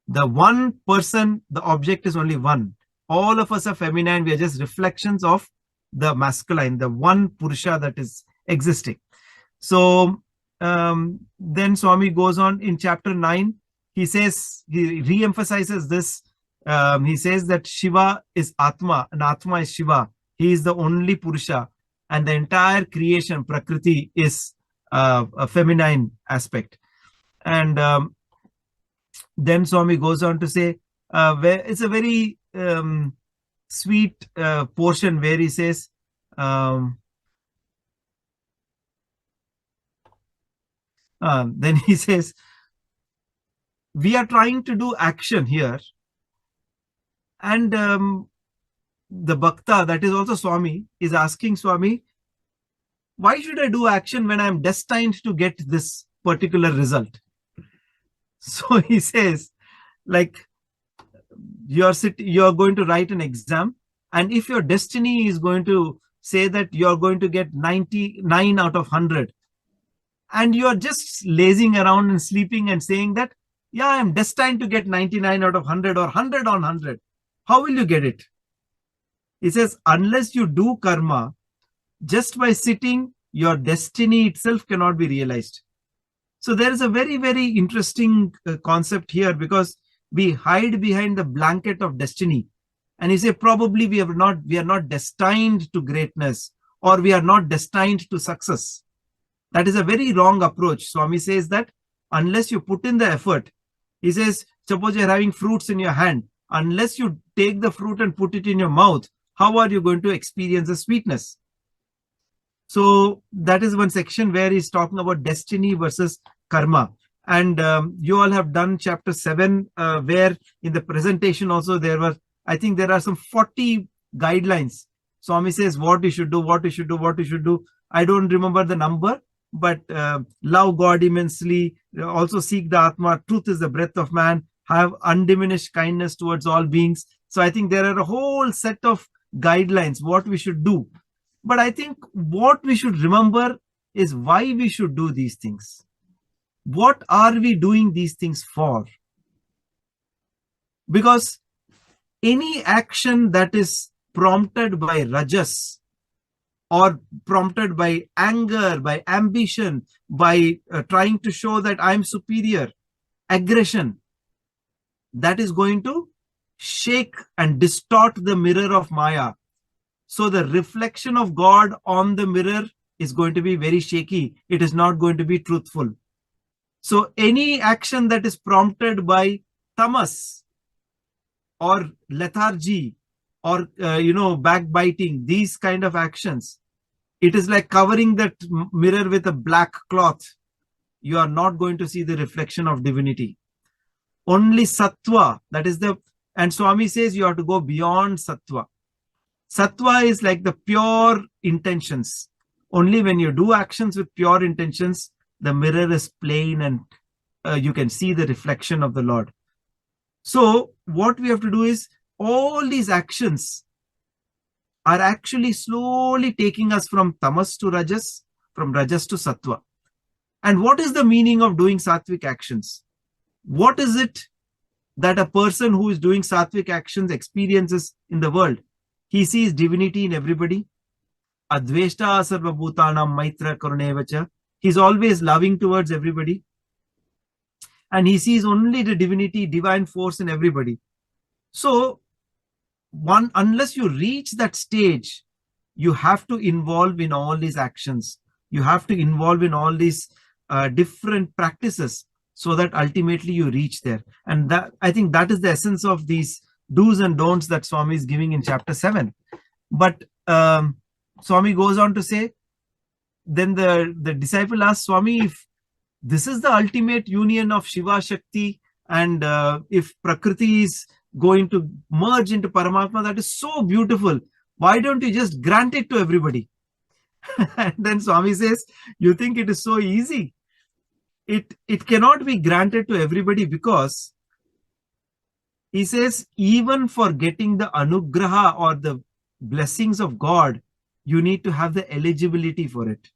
The one person, the object is only one. All of us are feminine. We are just reflections of the masculine, the one Purusha that is existing. So then Swami goes on in chapter 9. He says, he re-emphasizes this. He says that Shiva is Atma and Atma is Shiva. He is the only Purusha, and the entire creation, Prakriti, is a feminine aspect. And then Swami goes on to say, it's a very sweet portion where he says, then he says, we are trying to do action here. And the Bhakta, that is also Swami, is asking Swami, why should I do action when I am destined to get this particular result? So he says, like, you are going to write an exam, and if your destiny is going to say that you are going to get 99 out of 100, and you are just lazing around and sleeping and saying that, yeah, I am destined to get 99 out of 100 or 100 on 100, how will you get it? He says, unless you do karma, just by sitting, your destiny itself cannot be realized. So there is a very, very interesting concept here, because we hide behind the blanket of destiny. And you say, probably we are not destined to greatness, or we are not destined to success. That is a very wrong approach. Swami says that unless you put in the effort, he says, suppose you're having fruits in your hand, unless you take the fruit and put it in your mouth, how are you going to experience the sweetness? So that is one section where he's talking about destiny versus karma. And you all have done chapter 7, where in the presentation also I think there are some 40 guidelines. Swami says what you should do, what you should do, what you should do. I don't remember the number, but love God immensely, also seek the Atma, truth is the breath of man, have undiminished kindness towards all beings. So I think there are a whole set of guidelines, what we should do. But I think what we should remember is why we should do these things. What are we doing these things for? Because any action that is prompted by rajas, or prompted by anger, by ambition, by trying to show that I'm superior, aggression, that is going to shake and distort the mirror of Maya. So the reflection of God on the mirror is going to be very shaky. It is not going to be truthful. So any action that is prompted by tamas or lethargy or, backbiting, these kind of actions, it is like covering that mirror with a black cloth. You are not going to see the reflection of divinity. Only sattva, and Swami says you have to go beyond sattva. Sattva is like the pure intentions. Only when you do actions with pure intentions, the mirror is plain and you can see the reflection of the Lord. So what we have to do is, all these actions are actually slowly taking us from tamas to rajas, from rajas to sattva. And what is the meaning of doing sattvic actions? What is it that a person who is doing sattvic actions experiences in the world? He sees divinity in everybody. Adveshta sarva bhutanam maitra karunevacha. He's always loving towards everybody. And he sees only the divinity, divine force in everybody. So, unless you reach that stage, you have to involve in all these actions. You have to involve in all these different practices, so that ultimately you reach there. And that, I think that is the essence of these do's and don'ts that Swami is giving in chapter 7. But Swami goes on to say, then the disciple asks Swami, if this is the ultimate union of Shiva Shakti, and if Prakriti is going to merge into Paramatma, that is so beautiful. Why don't you just grant it to everybody? And then Swami says, you think it is so easy? it cannot be granted to everybody, because he says even for getting the anugraha or the blessings of God, you need to have the eligibility for it.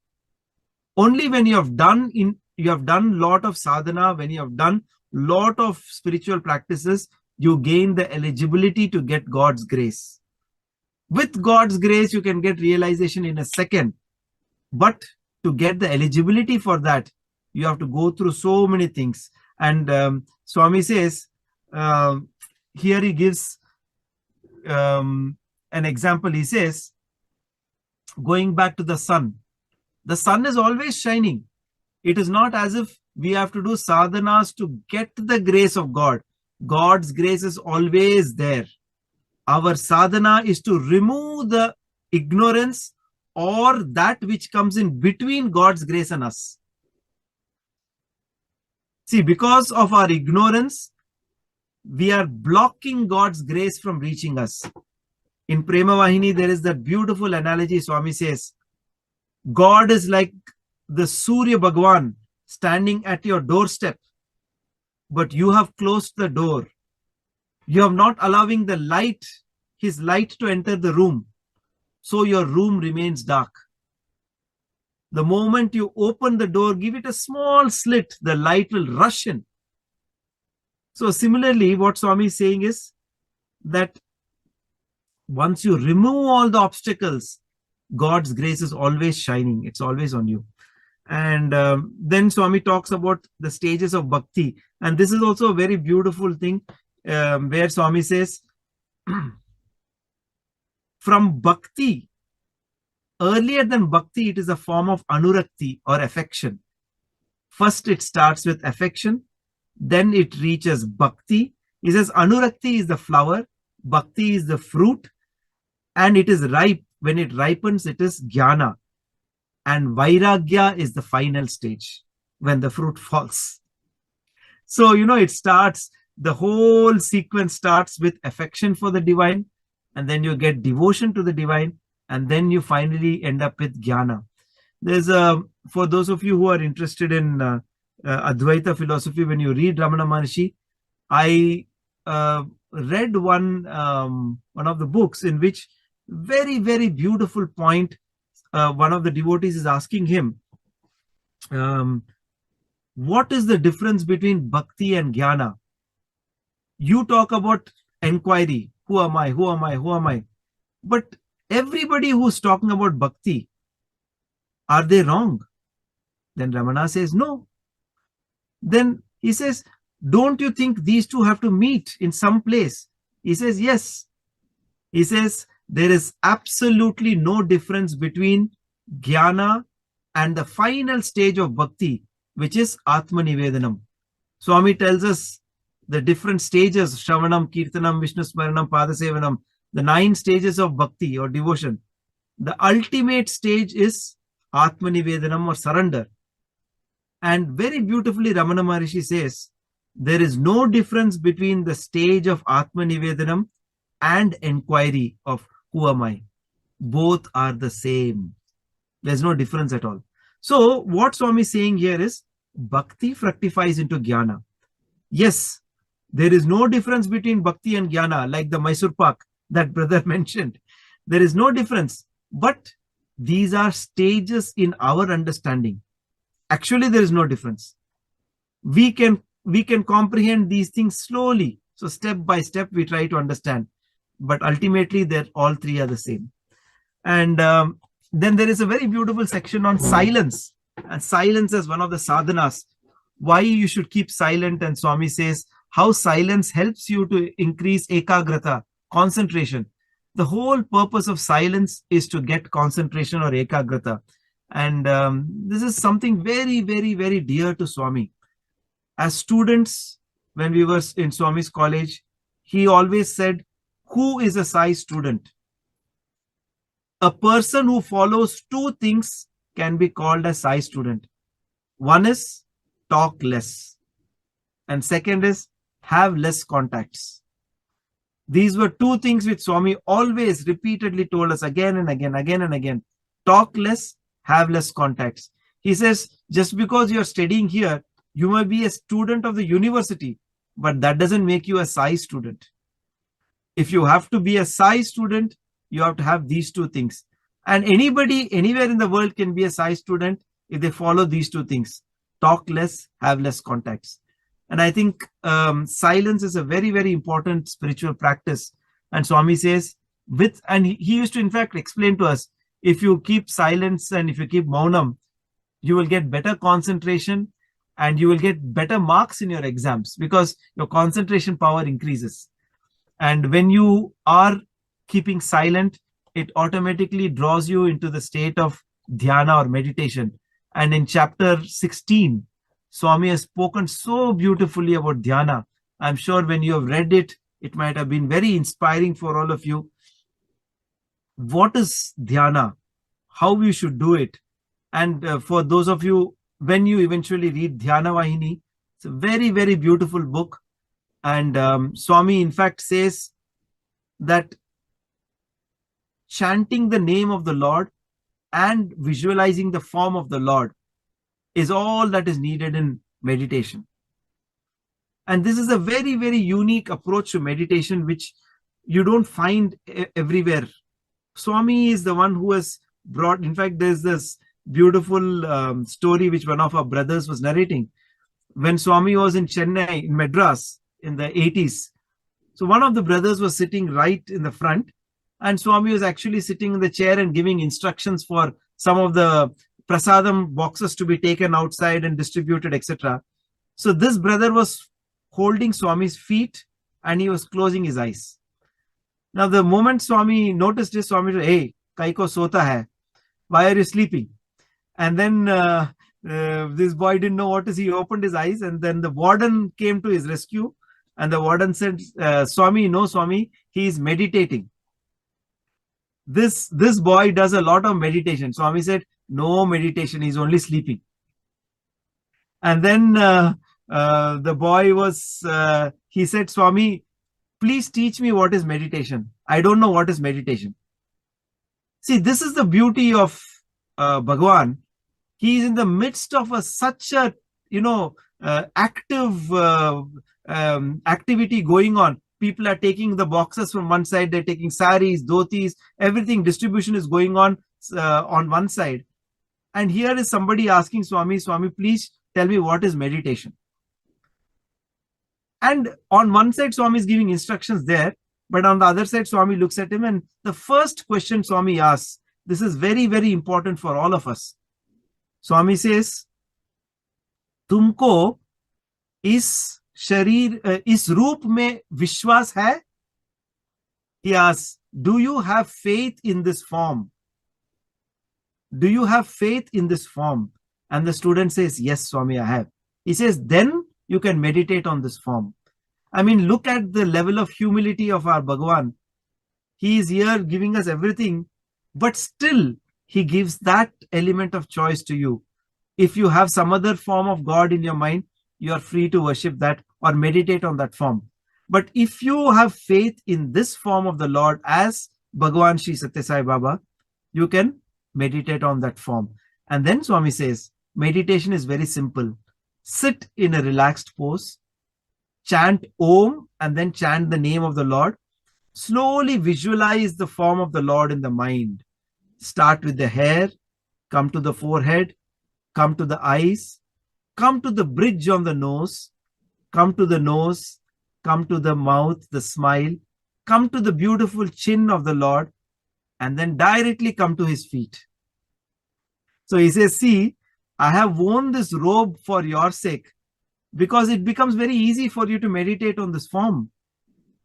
Only when you have done lot of sadhana, when you have done lot of spiritual practices, you gain the eligibility to get God's grace. With God's grace, you can get realization in a second. But to get the eligibility for that, you have to go through so many things. And Swami says, here he gives an example. He says, going back to the sun is always shining. It is not as if we have to do sadhanas to get the grace of God. God's grace is always there. Our sadhana is to remove the ignorance or that which comes in between God's grace and us. See, because of our ignorance, we are blocking God's grace from reaching us. In Prema Vahini, there is that beautiful analogy. Swami says, God is like the Surya Bhagwan standing at your doorstep, but you have closed the door. You have not allowing the light, his light, to enter the room. So your room remains dark. The moment you open the door, give it a small slit, the light will rush in. So similarly, what Swami is saying is that once you remove all the obstacles, God's grace is always shining. It's always on you. And then Swami talks about the stages of bhakti. And this is also a very beautiful thing where Swami says, from bhakti, earlier than bhakti, it is a form of anurakti or affection. First, it starts with affection. Then it reaches bhakti. He says anurakti is the flower, bhakti is the fruit, and it is ripe. When it ripens, it is jnana. And vairagya is the final stage when the fruit falls. So, it starts, the whole sequence starts with affection for the divine, and then you get devotion to the divine, and then you finally end up with jnana. There's for those of you who are interested in Advaita philosophy, when you read Ramana Maharshi, I read one of the books in which very, very beautiful point. One of the devotees is asking him, what is the difference between bhakti and jnana? You talk about inquiry. Who am I? Who am I? Who am I? But everybody who's talking about bhakti, are they wrong? Then Ramana says, no. Then he says, don't you think these two have to meet in some place? He says, yes. He says, there is absolutely no difference between jnana and the final stage of bhakti, which is Atma Nivedanam. Swami tells us the different stages, Shravanam, Kirtanam, Vishnu Smaranam, Padasevanam, the 9 stages of bhakti or devotion. The ultimate stage is Atma Nivedanam or surrender. And very beautifully, Ramana Maharishi says, there is no difference between the stage of Atma Nivedanam and inquiry of who am I? Both are the same. There's no difference at all. So what Swami is saying here is bhakti fructifies into jnana. Yes, there is no difference between bhakti and jnana, like the Mysore Pak that brother mentioned. There is no difference, but these are stages in our understanding. Actually, there is no difference. We can comprehend these things slowly. So step by step, we try to understand. But ultimately, all three are the same. And then there is a very beautiful section on silence. And silence is one of the sadhanas. Why you should keep silent. And Swami says how silence helps you to increase ekagrata, concentration. The whole purpose of silence is to get concentration or ekagrata. And this is something very, very, very dear to Swami. As students, when we were in Swami's college, he always said, who is a Sai student? A person who follows 2 things can be called a Sai student. One is talk less. And second is have less contacts. These were 2 things which Swami always repeatedly told us again and again, again and again. Talk less, have less contacts. He says, just because you're studying here, You may be a student of the university, but that doesn't make you a Sai student. If you have to be a Sai student, you have to have these two things. And anybody, anywhere in the world can be a Sai student if they follow these two things. Talk less, have less contacts. And I think silence is a very, very important spiritual practice. And Swami says, and he used to in fact explain to us, if you keep silence and if you keep maunam, you will get better concentration and you will get better marks in your exams because your concentration power increases. And when you are keeping silent, it automatically draws you into the state of dhyana or meditation. And in chapter 16, Swami has spoken so beautifully about dhyana. I'm sure when you have read it, it might have been very inspiring for all of you. What is dhyana? How you should do it? And for those of you, when you eventually read Dhyana Vahini, it's a very, very beautiful book. And Swami, in fact, says that chanting the name of the Lord and visualizing the form of the Lord is all that is needed in meditation. And this is a very, very unique approach to meditation, which you don't find everywhere. Swami is the one who has brought, in fact, there's this beautiful story which one of our brothers was narrating. When Swami was in Chennai, in Madras, in the 80s, so one of the brothers was sitting right in the front, and Swami was actually sitting in the chair and giving instructions for some of the prasadam boxes to be taken outside and distributed, etc. So this brother was holding Swami's feet and he was closing his eyes. Now, the moment Swami noticed this, Swami said, "Hey, kaiko sota hai? Why are you sleeping?" And then this boy didn't know what is. He opened his eyes, and then the warden came to his rescue. And the warden said, "Swami, no, Swami, he is meditating. This boy does a lot of meditation." Swami said, "No meditation, he's only sleeping." And then the boy was, he said, "Swami, please teach me what is meditation. I don't know what is meditation." See, this is the beauty of Bhagwan. He is in the midst of such a, active activity going on. People are taking the boxes from one side, they're taking saris, dhotis, everything, distribution is going on one side. And here is somebody asking Swami, "Swami, please tell me what is meditation." And on one side, Swami is giving instructions there, but on the other side, Swami looks at him, and the first question Swami asks, this is very, very important for all of us. Swami says, "Tumko is रूप में विश्वास है?" He asks, "Do you have faith in this form? Do you have faith in this form?" And the student says, "Yes, Swami, I have." He says, "Then you can meditate on this form." I mean, look at the level of humility of our Bhagwan. He is here giving us everything, but still he gives that element of choice to you. If you have some other form of God in your mind, you are free to worship that or meditate on that form. But if you have faith in this form of the Lord as Bhagwan Shri Sathya Sai Baba, you can meditate on that form. And then Swami says, meditation is very simple. Sit in a relaxed pose, chant Om, and then chant the name of the Lord. Slowly visualize the form of the Lord in the mind. Start with the hair, come to the forehead, come to the eyes, come to the bridge on the nose, come to the nose, come to the mouth, the smile, come to the beautiful chin of the Lord, and then directly come to his feet. So he says, "See, I have worn this robe for your sake because it becomes very easy for you to meditate on this form."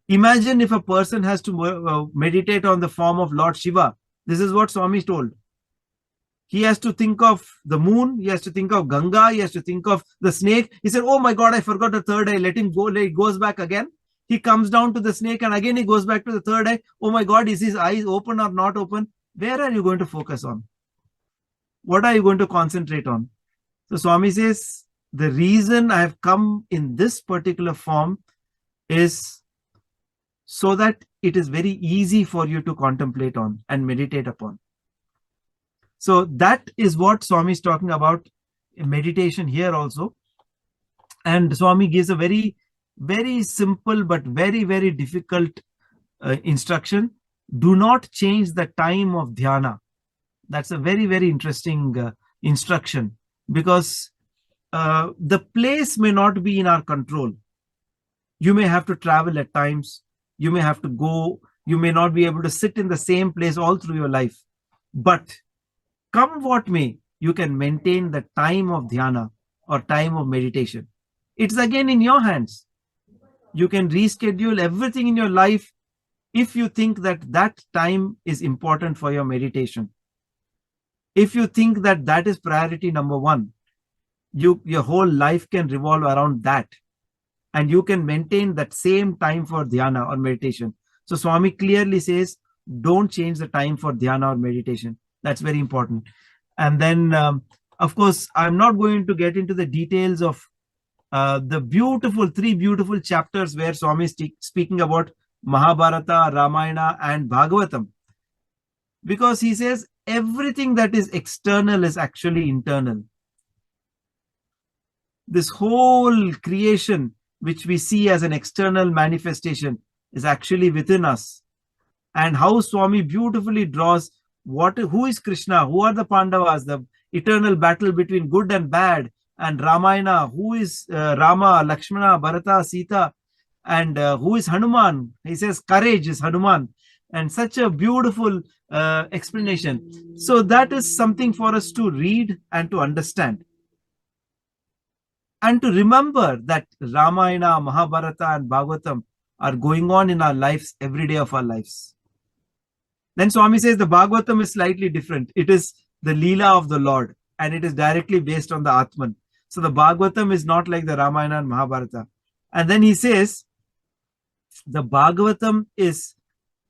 Imagine if a person has to meditate on the form of Lord Shiva. This is what Swami told. He has to think of the moon, he has to think of Ganga, he has to think of the snake. He said, "Oh my God, I forgot the third eye. Let him go." He goes back again. He comes down to the snake and again he goes back to the third eye. Oh my God, is his eyes open or not open? Where are you going to focus on? What are you going to concentrate on? So Swami says, the reason I have come in this particular form is so that it is very easy for you to contemplate on and meditate upon. So that is what Swami is talking about in meditation here also. And Swami gives a very, very simple but very, very difficult instruction. Do not change the time of dhyana. That's a very, very interesting instruction, because the place may not be in our control. You may have to travel at times. You may have to go. You may not be able to sit in the same place all through your life. But come what may, you can maintain the time of dhyana or time of meditation. It's again in your hands. You can reschedule everything in your life if you think that that time is important for your meditation. If you think that that is priority number one, your whole life can revolve around that. And you can maintain that same time for dhyana or meditation. So Swami clearly says, don't change the time for dhyana or meditation. That's very important. And then, of course, I'm not going to get into the details of the three beautiful chapters where Swami is speaking about Mahabharata, Ramayana, and Bhagavatam. Because he says everything that is external is actually internal. This whole creation, which we see as an external manifestation, is actually within us. And how Swami beautifully draws who is Krishna, who are the Pandavas, the eternal battle between good and bad, and Ramayana, who is Rama, Lakshmana, Bharata, Sita, and who is Hanuman. He says courage is Hanuman, and such a beautiful explanation. So that is something for us to read and to understand. And to remember that Ramayana, Mahabharata, and Bhagavatam are going on in our lives every day of our lives. Then Swami says the Bhagavatam is slightly different. It is the Leela of the Lord, and it is directly based on the Atman. So the Bhagavatam is not like the Ramayana and Mahabharata. And then he says the Bhagavatam is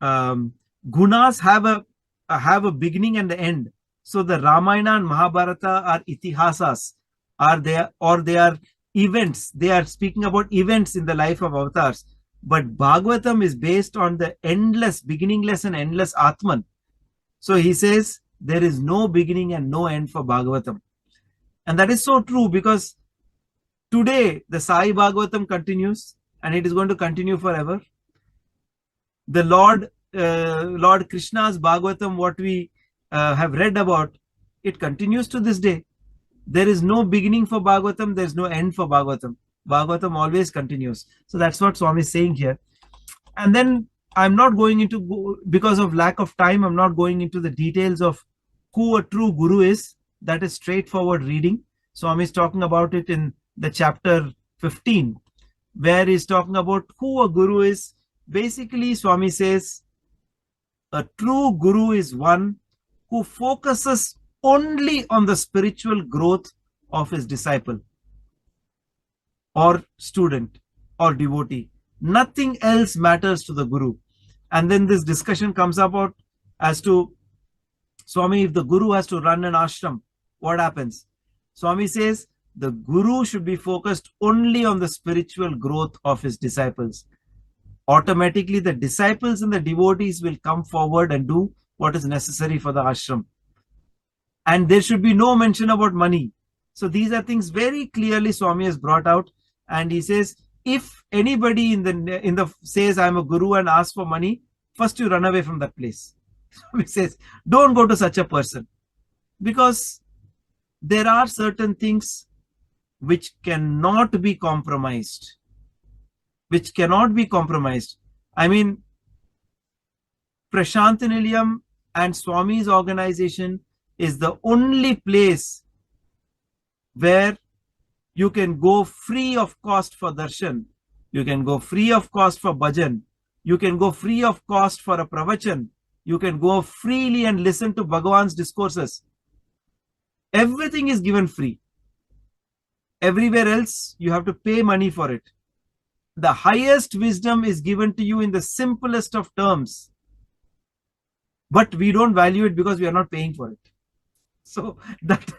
gunas have a beginning and an end. So the Ramayana and Mahabharata are itihasas, they are events. They are speaking about events in the life of avatars. But Bhagavatam is based on the endless, beginningless and endless Atman. So he says there is no beginning and no end for Bhagavatam. And that is so true, because today the Sai Bhagavatam continues, and it is going to continue forever. The Lord Krishna's Bhagavatam, what we have read about, it continues to this day. There is no beginning for Bhagavatam, there is no end for Bhagavatam. Bhagavatam always continues. So that's what Swami is saying here. And then I'm not going into, because of lack of time, I'm not going into the details of who a true guru is. That is straightforward reading. Swami is talking about it in the chapter 15, where he's talking about who a guru is. Basically, Swami says a true guru is one who focuses only on the spiritual growth of his disciple or student or devotee. Nothing else matters to the guru. And then this discussion comes about as to, Swami, if the guru has to run an ashram, what happens? Swami says the guru should be focused only on the spiritual growth of his disciples. Automatically, the disciples and the devotees will come forward and do what is necessary for the ashram. And there should be no mention about money. So these are things very clearly Swami has brought out. And he says, if anybody in the says I'm a guru and asks for money, first you run away from that place. He says, don't go to such a person, because there are certain things which cannot be compromised. I mean, Prasanthi Nilayam and Swami's organization is the only place where you can go free of cost for darshan, you can go free of cost for bhajan, you can go free of cost for a pravachan, you can go freely and listen to Bhagavan's discourses. Everything is given free. Everywhere else, you have to pay money for it. The highest wisdom is given to you in the simplest of terms. But we don't value it because we are not paying for it. So that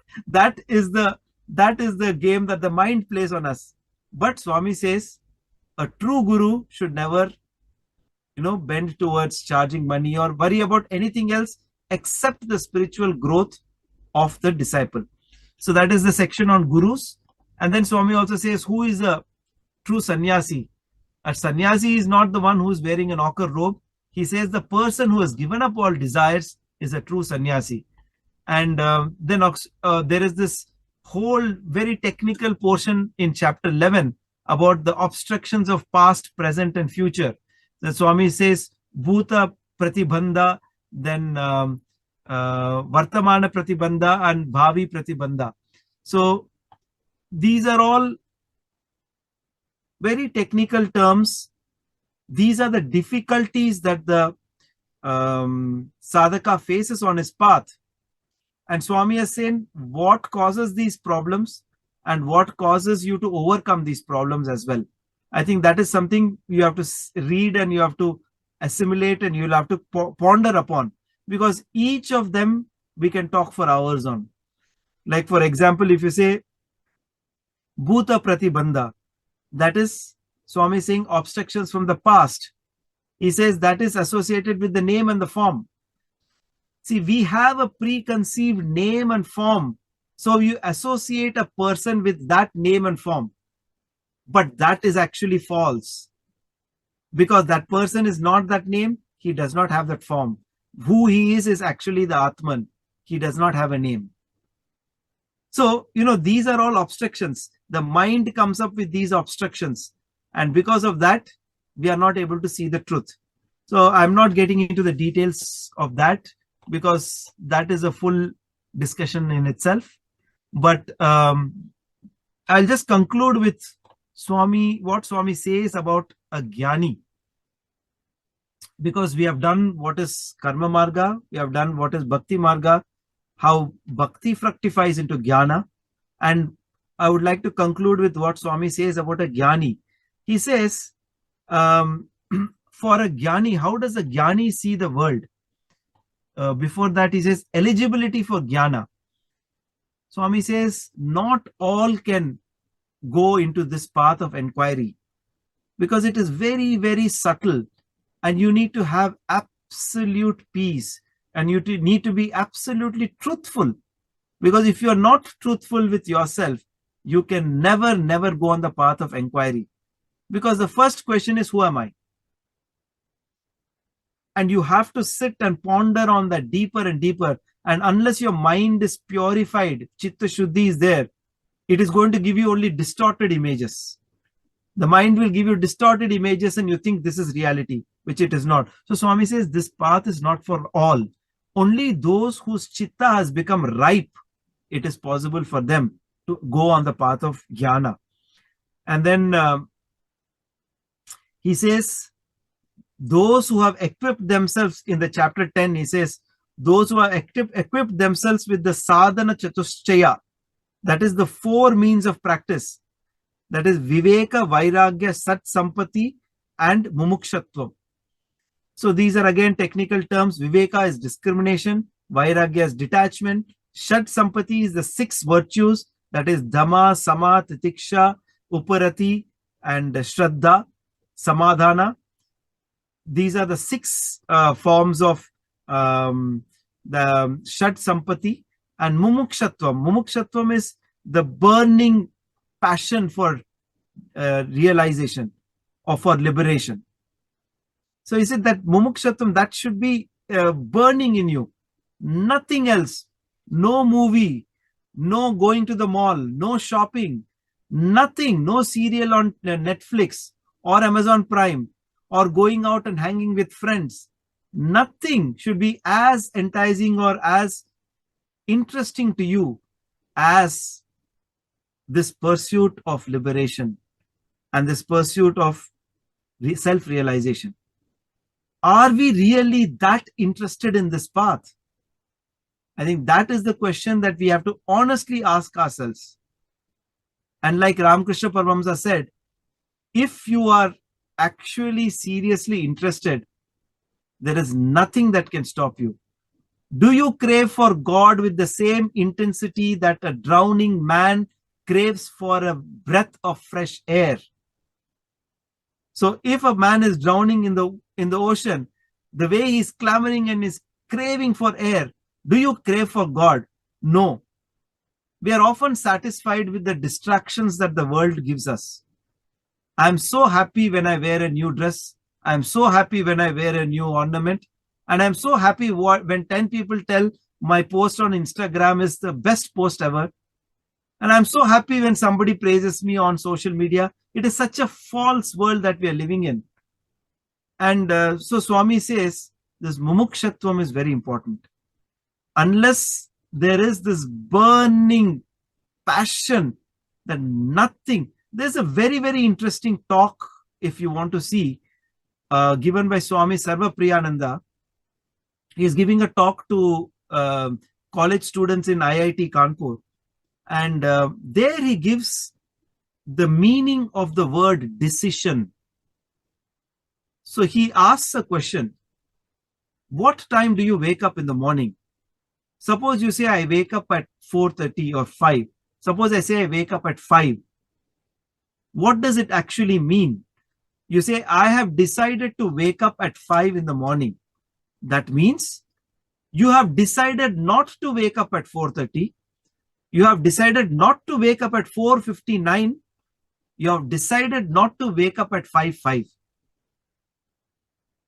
is the game that the mind plays on us. But Swami says a true guru should never, bend towards charging money or worry about anything else except the spiritual growth of the disciple. So that is the section on gurus. And then Swami also says, who is a true sannyasi? A sannyasi is not the one who is wearing an ochre robe. He says the person who has given up all desires is a true sannyasi. And then there is this whole very technical portion in chapter 11 about the obstructions of past, present, and future. The Swami says Bhuta Pratibandha, then Vartamana Pratibandha, and Bhavi Pratibandha. So these are all very technical terms. These are the difficulties that the sadhaka faces on his path. And Swami is saying what causes these problems and what causes you to overcome these problems as well. I think that is something you have to read and you have to assimilate and you'll have to ponder upon, because each of them we can talk for hours on. Like for example, if you say Bhuta Pratibandha, that is Swami saying obstructions from the past. He says that is associated with the name and the form. See, we have a preconceived name and form. So you associate a person with that name and form. But that is actually false. Because that person is not that name, he does not have that form. Who he is actually the Atman. He does not have a name. So, these are all obstructions. The mind comes up with these obstructions. And because of that, we are not able to see the truth. So I'm not getting into the details of that, because that is a full discussion in itself. But I'll just conclude with what Swami says about a jnani. Because we have done what is karma marga, we have done what is bhakti marga, how bhakti fructifies into jnana. And I would like to conclude with what Swami says about a jnani. He says, for a jnani, how does a jnani see the world? Before that, he says, eligibility for jnana. Swami says, not all can go into this path of inquiry, because it is very, very subtle, and you need to have absolute peace, and you need to be absolutely truthful, because if you are not truthful with yourself, you can never go on the path of inquiry, because the first question is, who am I? And you have to sit and ponder on that deeper and deeper. And unless your mind is purified, Chitta Shuddhi is there, it is going to give you only distorted images. The mind will give you distorted images and you think this is reality, which it is not. So Swami says this path is not for all. Only those whose Chitta has become ripe, it is possible for them to go on the path of jnana. And then he says, those who have equipped themselves, in the chapter 10, he says, those who have equipped themselves with the sadhana chatushchaya, that is the 4 means of practice, that is viveka, vairagya, sat sampati, and mumukshatvam. So these are again technical terms. Viveka is discrimination, vairagya is detachment, shat sampati is the 6 virtues, that is dhamma, sama, titiksha, uparati, and shraddha, samadhana. These are the 6 forms of the Shat Sampati. And Mumukshatvam. Mumukshatvam is the burning passion for realization or for liberation. So he said that Mumukshatvam, that should be burning in you. Nothing else. No movie, no going to the mall, no shopping, nothing, no serial on Netflix or Amazon Prime, or going out and hanging with friends. Nothing should be as enticing or as interesting to you as this pursuit of liberation and this pursuit of self-realization. Are we really that interested in this path? I think that is the question that we have to honestly ask ourselves. And like Ramakrishna Paramahamsa said, if you are actually seriously interested, there is nothing that can stop you. Do you crave for God with the same intensity that a drowning man craves for a breath of fresh air? So if a man is drowning in the ocean, the way he's clamoring and is craving for air, do you crave for God? No. we are often satisfied with the distractions that the world gives us. I'm so happy when I wear a new dress. I'm so happy when I wear a new ornament. And I'm so happy when 10 people tell my post on Instagram is the best post ever. And I'm so happy when somebody praises me on social media. It is such a false world that we are living in. And so Swami says this mumukshatvam is very important. Unless there is this burning passion that nothing, there's a very, very interesting talk, if you want to see, given by Swami Sarvapriyananda. He is giving a talk to college students in IIT Kanpur. And there he gives the meaning of the word decision. So he asks a question. What time do you wake up in the morning? Suppose you say, I wake up at 4:30 or 5. Suppose I say I wake up at 5. What does it actually mean? You say, I have decided to wake up at 5 in the morning. That means you have decided not to wake up at 4:30. You have decided not to wake up at 4:59. You have decided not to wake up at 5:05.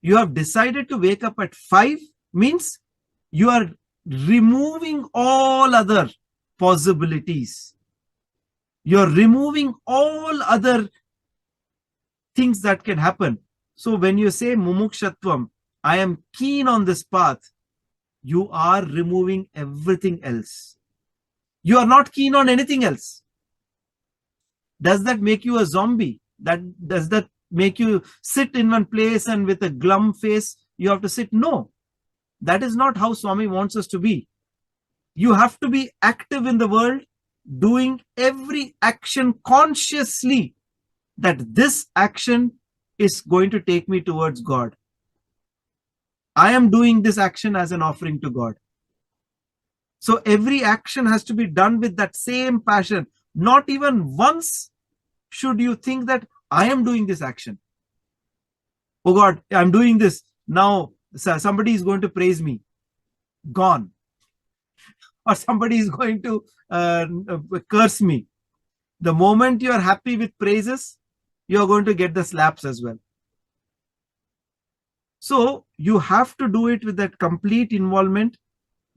You have decided to wake up at 5 means you are removing all other possibilities. You're removing all other things that can happen. So when you say mumukshatvam, I am keen on this path, you are removing everything else. You are not keen on anything else. Does that make you a zombie? Does that make you sit in one place and with a glum face you have to sit? No, that is not how Swami wants us to be. You have to be active in the world, doing every action consciously, that this action is going to take me towards God. I am doing this action as an offering to God. So every action has to be done with that same passion. Not even once should you think that I am doing this action. Oh God, I'm doing this. Now somebody is going to praise me. Gone. Or somebody is going to curse me. The moment you are happy with praises, you are going to get the slaps as well. So you have to do it with that complete involvement,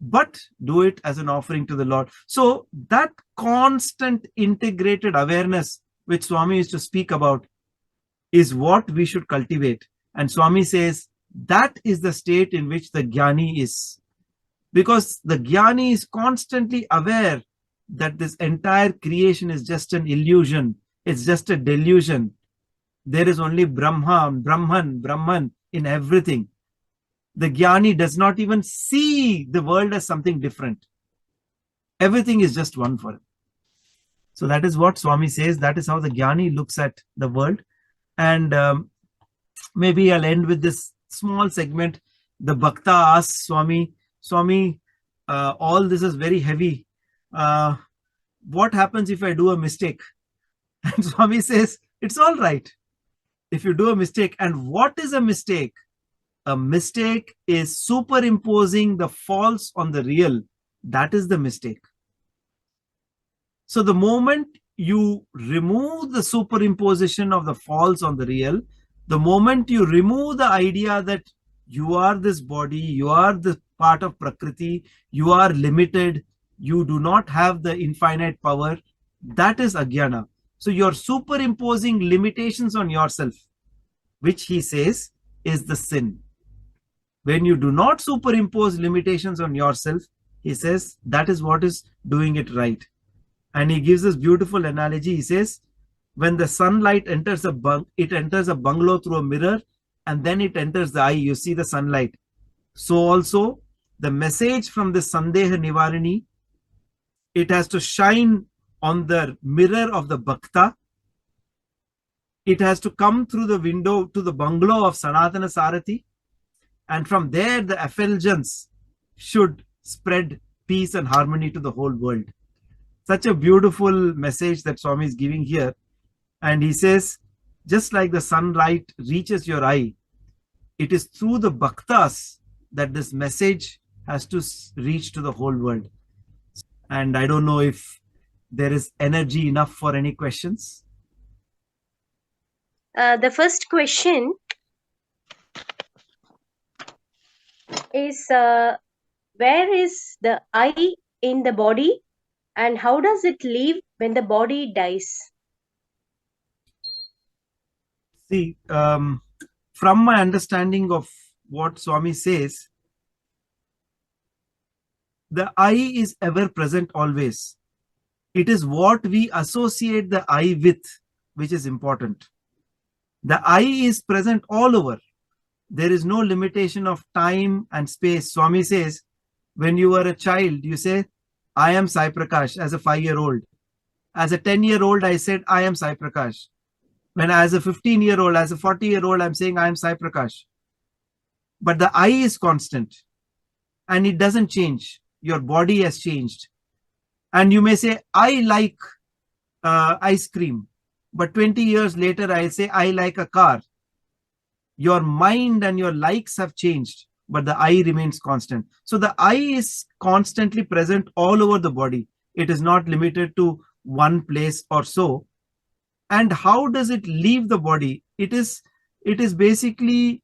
but do it as an offering to the Lord. So that constant integrated awareness which Swami used to speak about is what we should cultivate. And Swami says that is the state in which the Jnani is. Because the Jnani is constantly aware that this entire creation is just an illusion. It's just a delusion. There is only Brahman in everything. The Jnani does not even see the world as something different. Everything is just one for him. So that is what Swami says. That is how the Jnani looks at the world. And maybe I'll end with this small segment. The Bhakta asks Swami, all this is very heavy. What happens if I do a mistake? And Swami says, it's all right if you do a mistake. And what is a mistake? A mistake is superimposing the false on the real. That is the mistake. So the moment you remove the superimposition of the false on the real, the moment you remove the idea that you are this body, you are the part of Prakriti, you are limited, you do not have the infinite power, that is Ajnana. So you're superimposing limitations on yourself, which he says is the sin. When you do not superimpose limitations on yourself, he says that is what is doing it right. And he gives this beautiful analogy. He says, when the sunlight enters it enters a bungalow through a mirror, and then it enters the eye, you see the sunlight. So also, the message from the Sandeha Nivarini, it has to shine on the mirror of the Bhakta. It has to come through the window to the bungalow of Sanatana Sarati. And from there, the effulgence should spread peace and harmony to the whole world. Such a beautiful message that Swami is giving here. And he says, just like the sunlight reaches your eye, it is through the bhaktas that this message has to reach to the whole world. And I don't know if there is energy enough for any questions. The first question is where is the I in the body and how does it leave when the body dies? See, from my understanding of what Swami says, the I is ever present always. It is what we associate the I with, which is important. The I is present all over. There is no limitation of time and space. Swami says, when you were a child, you say, I am Sai Prakash as a 5-year-old. As a 10-year-old, I said, I am Sai Prakash. When as a 15-year-old, as a 40-year-old, I'm saying, I am Sai Prakash. But the I is constant and it doesn't change. Your body has changed. And you may say, I like ice cream. But 20 years later, I'll say, I like a car. Your mind and your likes have changed, but the I remains constant. So the I is constantly present all over the body. It is not limited to one place or so. And how does it leave the body? It is basically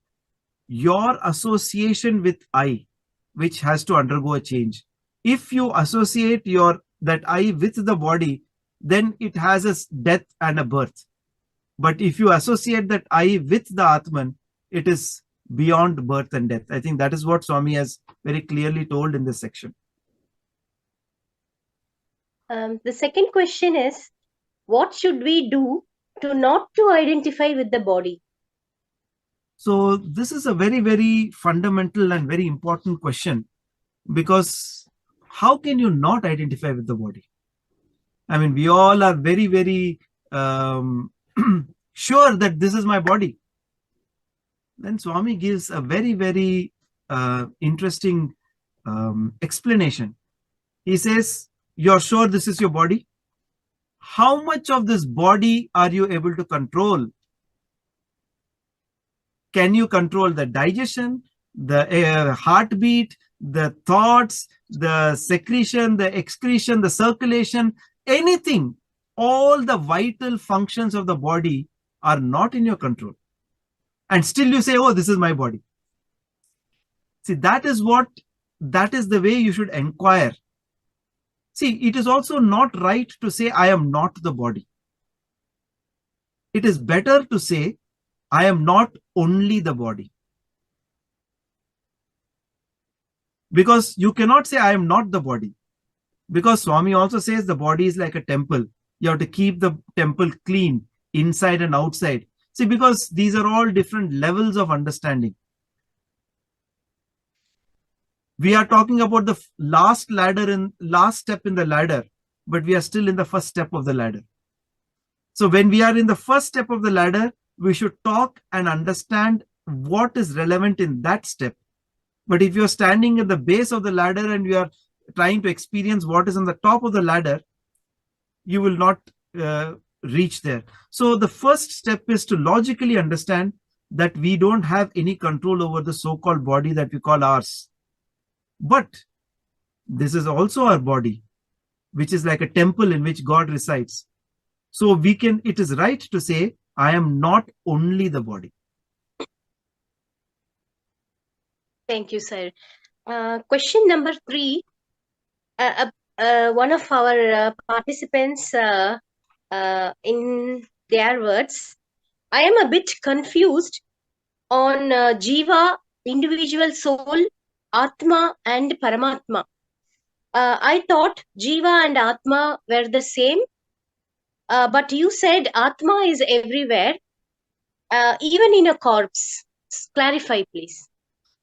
your association with I, which has to undergo a change. If you associate that I with the body, then it has a death and a birth. But if you associate that I with the Atman, it is beyond birth and death. I think that is what Swami has very clearly told in this section. The second question is, what should we do to not to identify with the body? So this is a very, very fundamental and very important question, because how can you not identify with the body? I mean, we all are very, very sure that this is my body. Then Swami gives a very, very interesting explanation. He says, you're sure this is your body? How much of this body are you able to control? Can you control the digestion, the heartbeat, the thoughts, the secretion, the excretion, the circulation, anything? All the vital functions of the body are not in your control. And still you say, oh, this is my body. See, that is the way you should inquire. See, it is also not right to say, I am not the body. It is better to say, I am not only the body. Because you cannot say, I am not the body. Because Swami also says the body is like a temple. You have to keep the temple clean, inside and outside. See, because these are all different levels of understanding. We are talking about the last step in the ladder, but we are still in the first step of the ladder. So when we are in the first step of the ladder, we should talk and understand what is relevant in that step. But if you're standing at the base of the ladder and you are trying to experience what is on the top of the ladder, you will not reach there. So the first step is to logically understand that we don't have any control over the so-called body that we call ours. But this is also our body, which is like a temple in which God resides. So it is right to say, I am not only the body. Thank you, sir. Question number 3. One of our participants, in their words, I am a bit confused on Jiva, individual soul, Atma and Paramatma. I thought Jiva and Atma were the same, but you said Atma is everywhere, even in a corpse. Clarify, please.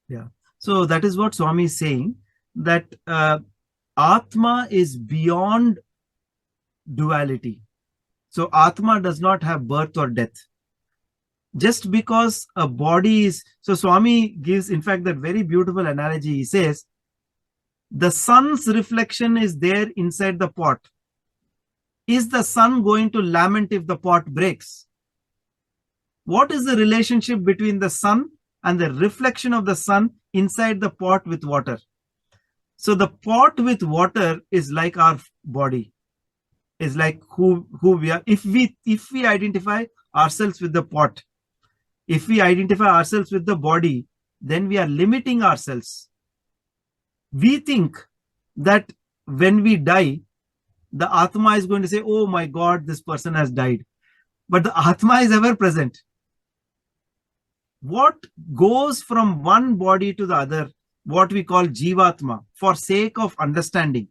Yeah. So that is what Swami is saying, that Atma is beyond duality. So Atma does not have birth or death. Just because a body is... So Swami gives, in fact, that very beautiful analogy. He says, the sun's reflection is there inside the pot. Is the sun going to lament if the pot breaks? What is the relationship between the sun and the reflection of the sun inside the pot with water? So the pot with water is like our body. is like who we are. If we identify ourselves with the pot, if we identify ourselves with the body, then we are limiting ourselves. We think that when we die, the Atma is going to say, oh my God, this person has died. But the Atma is ever present. What goes from one body to the other, what we call Jivatma, for sake of understanding.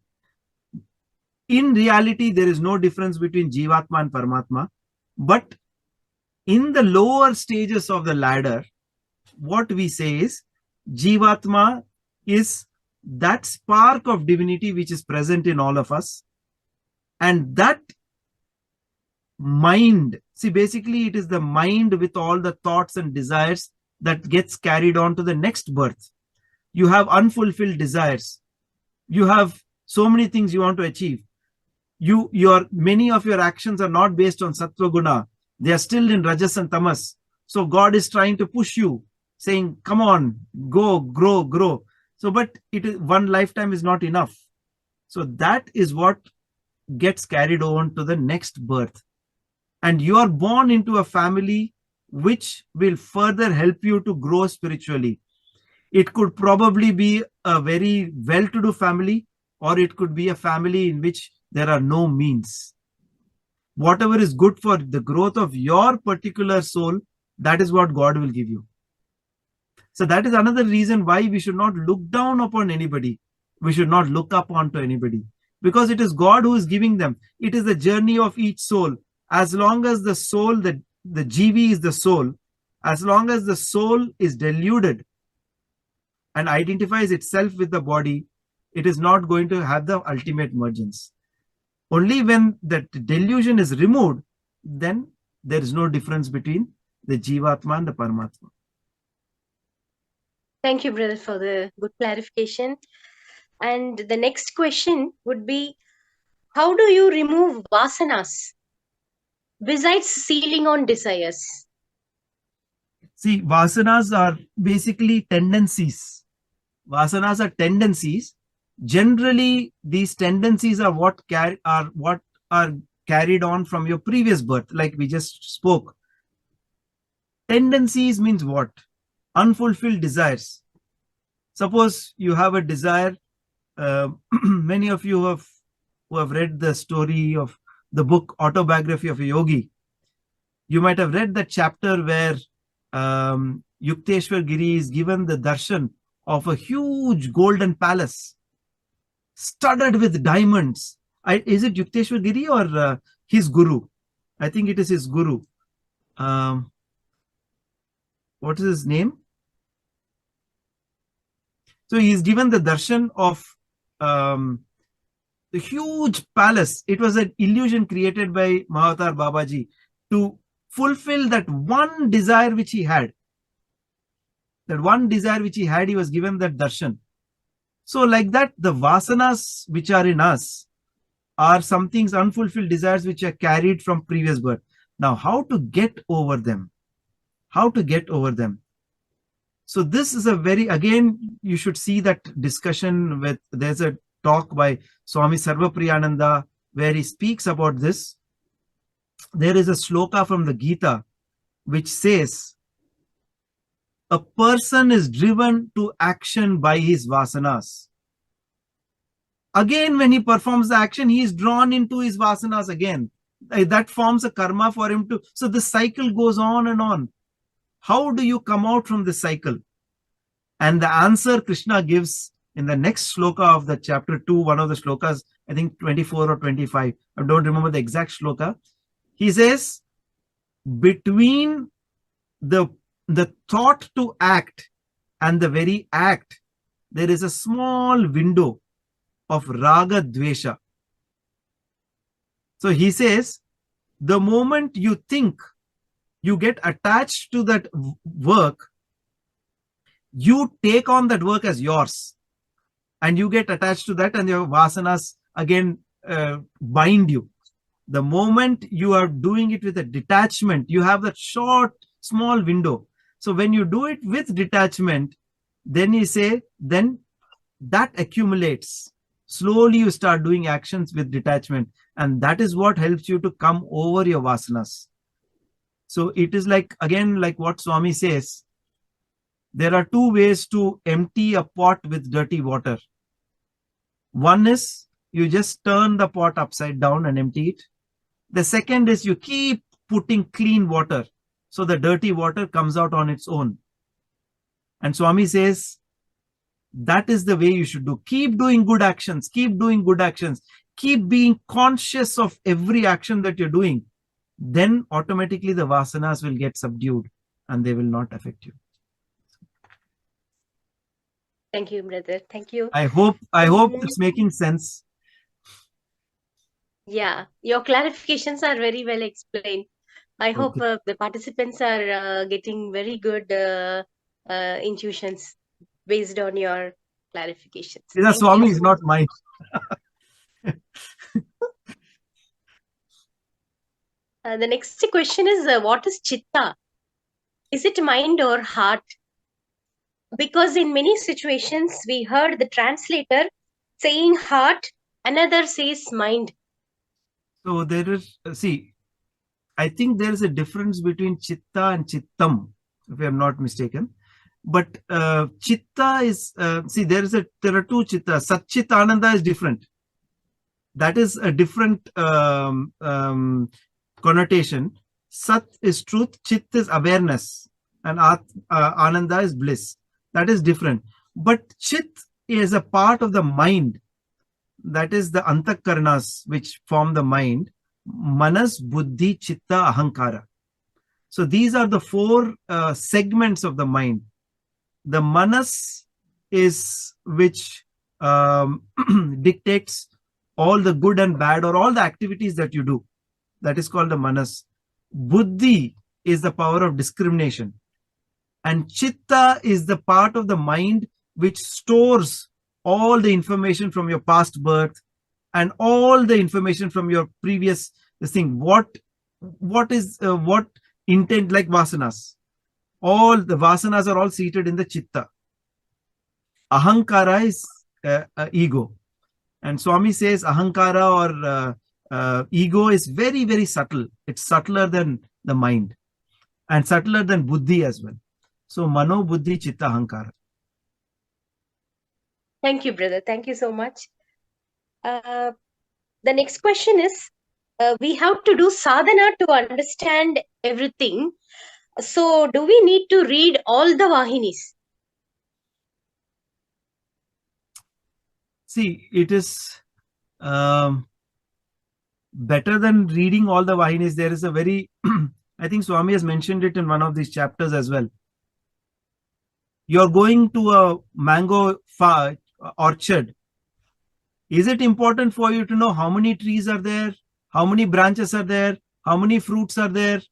In reality, there is no difference between Jivatma and Paramatma. But in the lower stages of the ladder, what we say is Jivatma is that spark of divinity which is present in all of us. And that mind, see, basically it is the mind with all the thoughts and desires that gets carried on to the next birth. You have unfulfilled desires. You have so many things you want to achieve. Many of your actions are not based on Sattva Guna. They are still in Rajas and Tamas. So God is trying to push you, saying, come on, go, grow. So, but one lifetime is not enough. So that is what gets carried on to the next birth. And you are born into a family which will further help you to grow spiritually. It could probably be a very well-to-do family, or it could be a family in which there are no means. Whatever is good for the growth of your particular soul, that is what God will give you. So that is another reason why we should not look down upon anybody. We should not look up onto anybody. Because it is God who is giving them. It is the journey of each soul. As long as the soul, the Jivi is the soul, as long as the soul is deluded and identifies itself with the body, it is not going to have the ultimate emergence. Only when that delusion is removed, then there is no difference between the Jivatma and the Paramatma. Thank you, brother, for the good clarification. And the next question would be, how do you remove vasanas besides sealing on desires? See, vasanas are basically tendencies. Vasanas are tendencies. Generally, these tendencies are what are carried on from your previous birth, like we just spoke. Tendencies means what? Unfulfilled desires. Suppose you have a desire. Many of you who have read the story of the book Autobiography of a Yogi, you might have read that chapter where Yukteswar Giri is given the darshan of a huge golden palace studded with diamonds. Is it Yukteswar Giri or his guru? I think it is his guru. What is his name? So he is given the darshan of the huge palace. It was an illusion created by Mahavatar Babaji to fulfill that one desire which he had. That one desire which he had, he was given that darshan. So like that, the vasanas which are in us are some things, unfulfilled desires which are carried from previous birth. Now, how to get over them? How to get over them? So this is a very, again, you should see that discussion with, there's a talk by Swami Sarvapriyananda where he speaks about this. There is a shloka from the Gita which says, a person is driven to action by his vasanas. Again, when he performs the action, he is drawn into his vasanas again. That forms a karma for him to, so the cycle goes on and on. How do you come out from this cycle? And the answer Krishna gives in the next shloka of the chapter 2, one of the shlokas, I think 24 or 25, I don't remember the exact shloka. He says, between the thought to act and the very act, there is a small window of raga dvesha. So he says, the moment you think, you get attached to that work, you take on that work as yours. And you get attached to that and your vasanas again bind you. The moment you are doing it with a detachment, you have that short, small window. So when you do it with detachment, then you say, then that accumulates. Slowly you start doing actions with detachment, and that is what helps you to come over your vasanas. So it is like, again, like what Swami says, there are two ways to empty a pot with dirty water. One is you just turn the pot upside down and empty it. The second is you keep putting clean water, so the dirty water comes out on its own. And Swami says, that is the way you should do. Keep doing good actions. Keep doing good actions. Keep being conscious of every action that you're doing. Then automatically the vasanas will get subdued and they will not affect you. Thank you, brother. Thank you. I hope it's making sense. Yeah, your clarifications are very well explained. I hope Okay. the participants are getting very good intuitions based on your clarifications. These are Thank Swami's, you. not mine. The next question is, what is chitta? Is it mind or heart? Because in many situations we heard the translator saying heart, another says mind. So there is, see, I think there is a difference between chitta and chittam, if I am not mistaken. But chitta is, see, there are two chitta. Satchit Ananda is different. That is a different connotation. Sat is truth, Chit is awareness, and Ananda is bliss. That is different. But Chit is a part of the mind. That is the antakarnas which form the mind. Manas, Buddhi, Chitta, Ahankara. So these are the four segments of the mind. The Manas is which dictates all the good and bad or all the activities that you do. That is called the Manas. Buddhi is the power of discrimination. And Chitta is the part of the mind which stores all the information from your past birth and all the information from your previous thing. What intent, like vasanas. All the vasanas are all seated in the Chitta. Ahankara is ego. And Swami says Ahankara or ego is very, very subtle. It's subtler than the mind and subtler than Buddhi as well. So Mano, Buddhi, Chitta, Ahankara. Thank you, brother. Thank you so much. The next question is, we have to do sadhana to understand everything. So do we need to read all the Vahinis? See, it is better than reading all the Vahinis. There is a very, I think Swami has mentioned it in one of these chapters as well. You're going to a mango orchard. Is it important for you to know how many trees are there, how many branches are there, how many fruits are there,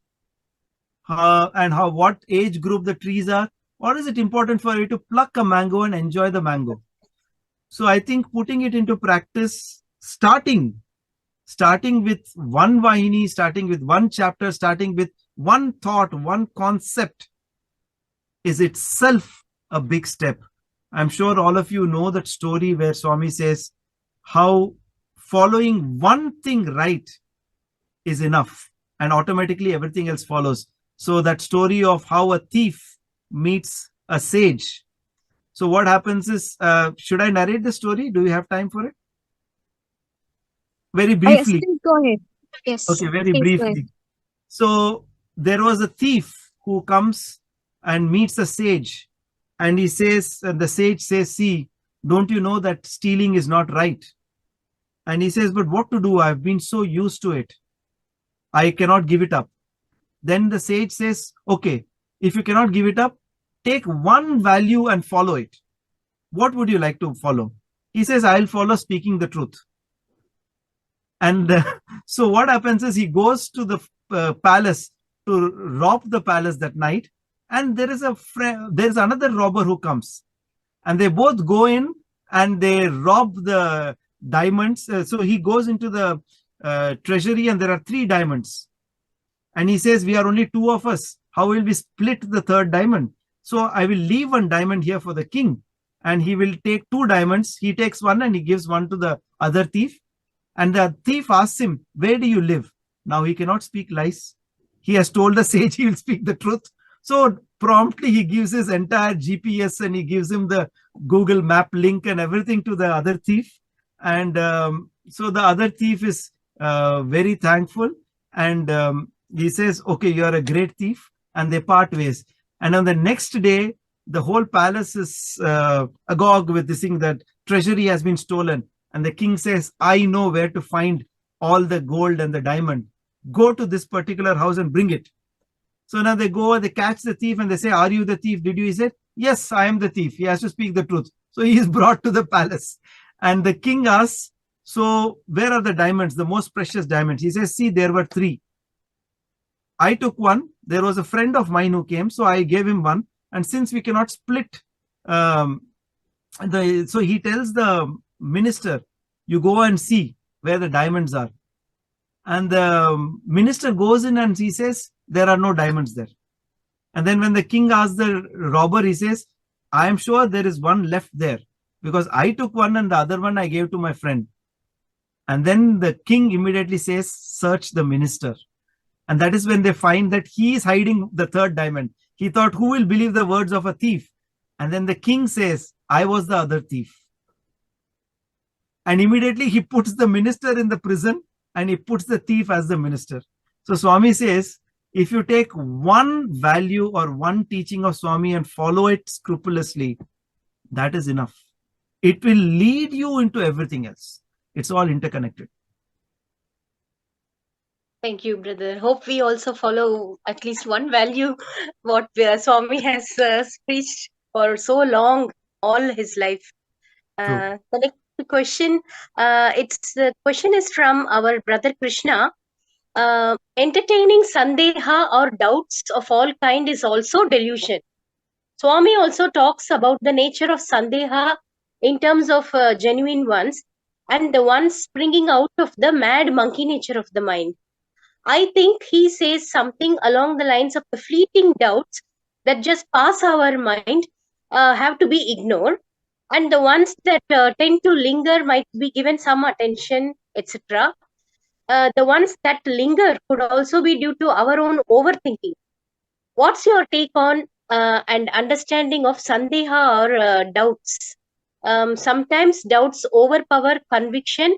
and what age group the trees are? Or is it important for you to pluck a mango and enjoy the mango? So I think putting it into practice, starting with one Vahini, starting with one chapter, starting with one thought, one concept is itself a big step. I'm sure all of you know that story where Swami says how following one thing right is enough and automatically everything else follows. So that story of how a thief meets a sage. So what happens is, should I narrate the story? Do we have time for it? Very briefly. Yes, please go ahead. Yes. Okay, very please go ahead. briefly. So there was a thief who comes and meets a sage, and he says, the sage says, see, don't you know that stealing is not right? And he says, but what to do? I've been so used to it. I cannot give it up. Then the sage says, okay, if you cannot give it up, take one value and follow it. What would you like to follow? He says, I'll follow speaking the truth. And so what happens is he goes to the palace to rob the palace that night. And there is another robber who comes. And they both go in and they rob the diamonds. So he goes into the treasury and there are 3 diamonds. And he says, we are only 2 of us. How will we split the 3rd diamond? So I will leave 1 diamond here for the king and he will take 2 diamonds. He takes one and he gives one to the other thief. And the thief asks him, where do you live? Now he cannot speak lies. He has told the sage he will speak the truth. So promptly he gives his entire GPS and he gives him the Google map link and everything to the other thief. And so the other thief is very thankful. And he says, okay, you are a great thief. And they part ways. And on the next day, the whole palace is agog with this thing that treasury has been stolen. And the king says, I know where to find all the gold and the diamond. Go to this particular house and bring it. So now they go, they catch the thief and they say, are you the thief? Did you? He said, yes, I am the thief. He has to speak the truth. So he is brought to the palace. And the king asks, so where are the diamonds, the most precious diamonds? He says, see, there were 3. I took one. There was a friend of mine who came, so I gave him one. And since we cannot split, so he tells the minister, you go and see where the diamonds are. And the minister goes in and he says, there are no diamonds there. And then when the king asks the robber, he says, I am sure there is one left there because I took one and the other one I gave to my friend. And then the king immediately says, search the minister. And that is when they find that he is hiding the 3rd diamond. He thought, who will believe the words of a thief? And then the king says, I was the other thief. And immediately he puts the minister in the prison and he puts the thief as the minister. So Swami says, if you take one value or one teaching of Swami and follow it scrupulously, that is enough. It will lead you into everything else. It's all interconnected. Thank you, brother. Hope we also follow at least one value what Swami has preached for so long, all his life. The next question, the question is from our brother Krishna. Entertaining Sandeha or doubts of all kind is also delusion. Swami also talks about the nature of Sandeha in terms of genuine ones and the ones springing out of the mad monkey nature of the mind. I think he says something along the lines of the fleeting doubts that just pass our mind have to be ignored, and the ones that tend to linger might be given some attention, etc. The ones that linger could also be due to our own overthinking. What's your take on and understanding of Sandeha or doubts? Sometimes doubts overpower conviction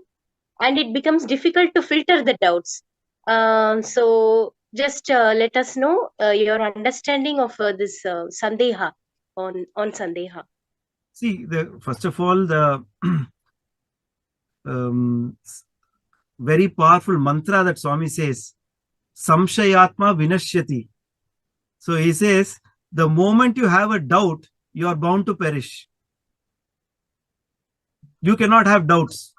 and it becomes difficult to filter the doubts. So just let us know your understanding of this Sandeha on Sandeha. See, first of all, the very powerful mantra that Swami says, Samshayatma Vinashyati. So he says, the moment you have a doubt, you are bound to perish. You cannot have doubts.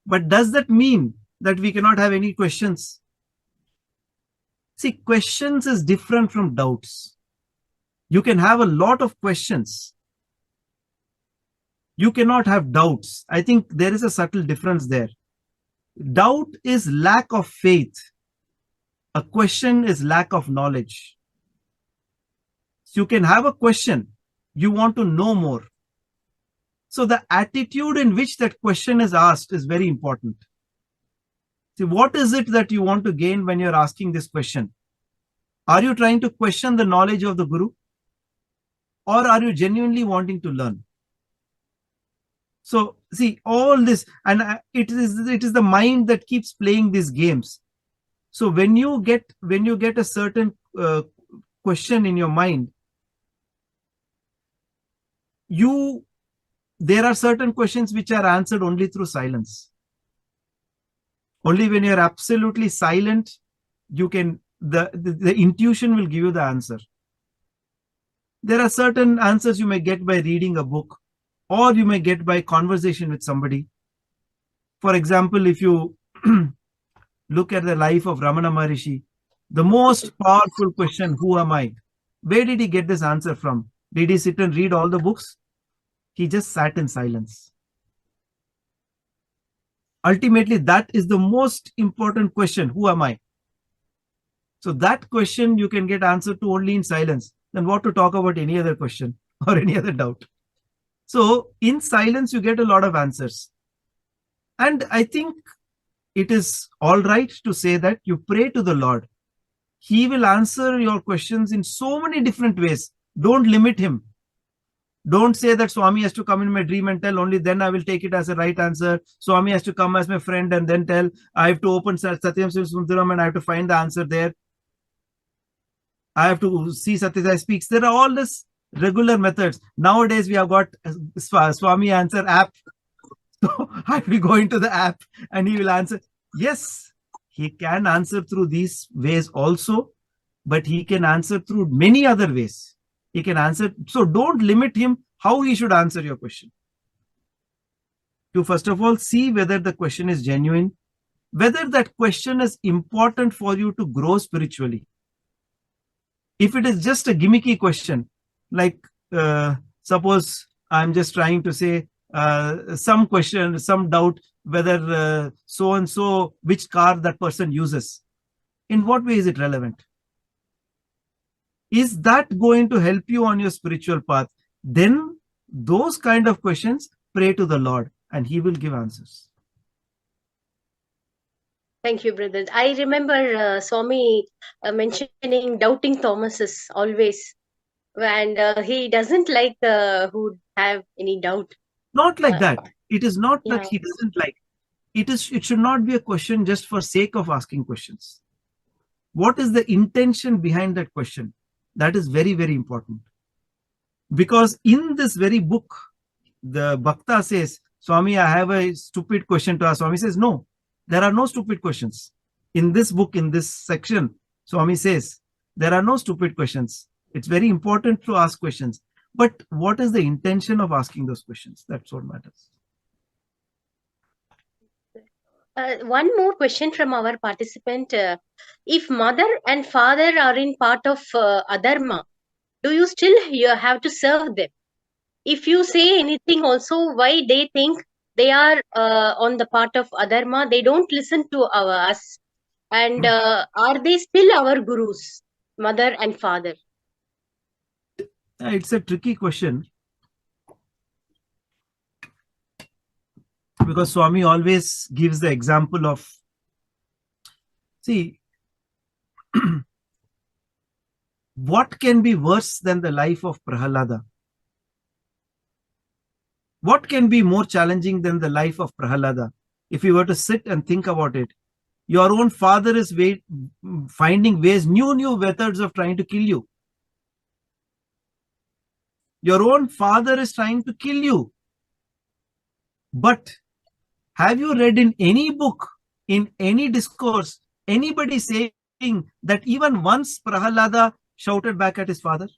But does that mean that we cannot have any questions? See, questions is different from doubts. You can have a lot of questions. You cannot have doubts. I think there is a subtle difference there. Doubt is lack of faith. A question is lack of knowledge. So you can have a question. You want to know more. So the attitude in which that question is asked is very important. See, what is it that you want to gain when you're asking this question? Are you trying to question the knowledge of the Guru? Or are you genuinely wanting to learn? So see, all this, and it is the mind that keeps playing these games. So when you get a certain question in your mind, there are certain questions which are answered only through silence. Only when you're absolutely silent, you can, the intuition will give you the answer. There are certain answers you may get by reading a book, or you may get by conversation with somebody. For example, if you look at the life of Ramana Maharishi, the most powerful question, who am I? Where did he get this answer from? Did he sit and read all the books? He just sat in silence. Ultimately, that is the most important question. Who am I? So that question you can get answered to only in silence. Then what to talk about any other question or any other doubt? So in silence, you get a lot of answers. And I think it is all right to say that you pray to the Lord. He will answer your questions in so many different ways. Don't limit him. Don't say that Swami has to come in my dream and tell, only then I will take it as a right answer. Swami has to come as my friend and then tell, I have to open Satyam Sundaram and I have to find the answer there. I have to see Sathya Sai speaks. There are all this regular methods. Nowadays, we have got Swami Answer app. So I will go into the app and he will answer. Yes, he can answer through these ways also, but he can answer through many other ways. He can answer. So don't limit him how he should answer your question. To first of all, see whether the question is genuine, whether that question is important for you to grow spiritually. If it is just a gimmicky question, like suppose I'm just trying to say some question, some doubt whether so and so, which car that person uses, in what way is it relevant? Is that going to help you on your spiritual path? Then those kind of questions, pray to the Lord and he will give answers. Thank you, brother. I remember Swami mentioning doubting Thomases always, and he doesn't like who have any doubt. Not like that. It is not that Yeah. he doesn't like. It should not be a question just for sake of asking questions. What is the intention behind that question? That is very, very important. Because in this very book, the Bhakta says, Swami, I have a stupid question to ask. Swami says, no, there are no stupid questions. In this book, in this section, Swami says, there are no stupid questions. It's very important to ask questions. But what is the intention of asking those questions? That's what matters. One more question from our participant. If mother and father are in part of adharma, do you have to serve them? If you say anything also, why they think they are on the part of adharma, they don't listen to us. And are they still our gurus, mother and father? It's a tricky question. Because Swami always gives the example of, see, what can be worse than the life of Prahalada? What can be more challenging than the life of Prahalada? If you were to sit and think about it, your own father is finding ways, new methods of trying to kill you. Your own father is trying to kill you. But have you read in any book, in any discourse, anybody saying that even once Prahalada shouted back at his father?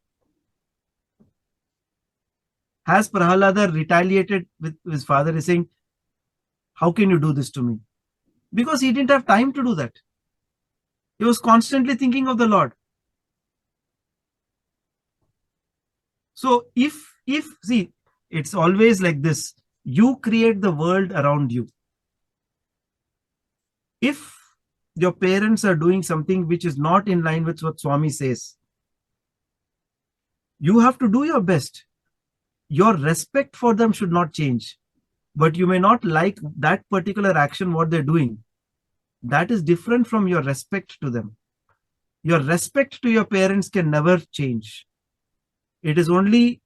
Has Prahalada retaliated with his father, saying, how can you do this to me? Because he didn't have time to do that. He was constantly thinking of the Lord. So see, it's always like this. You create the world around you. If your parents are doing something which is not in line with what Swami says, you have to do your best. Your respect for them should not change. But you may not like that particular action, what they're doing. That is different from your respect to them. Your respect to your parents can never change. It is only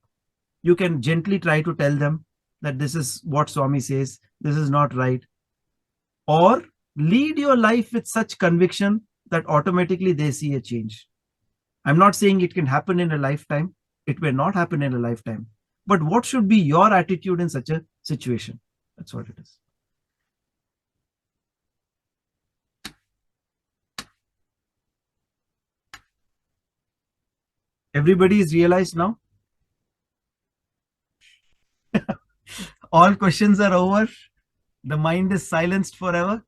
you can gently try to tell them that this is what Swami says, this is not right. Or lead your life with such conviction that automatically they see a change. I'm not saying it can happen in a lifetime. It may not happen in a lifetime. But what should be your attitude in such a situation? That's what it is. Everybody is realized now? All questions are over. The mind is silenced forever.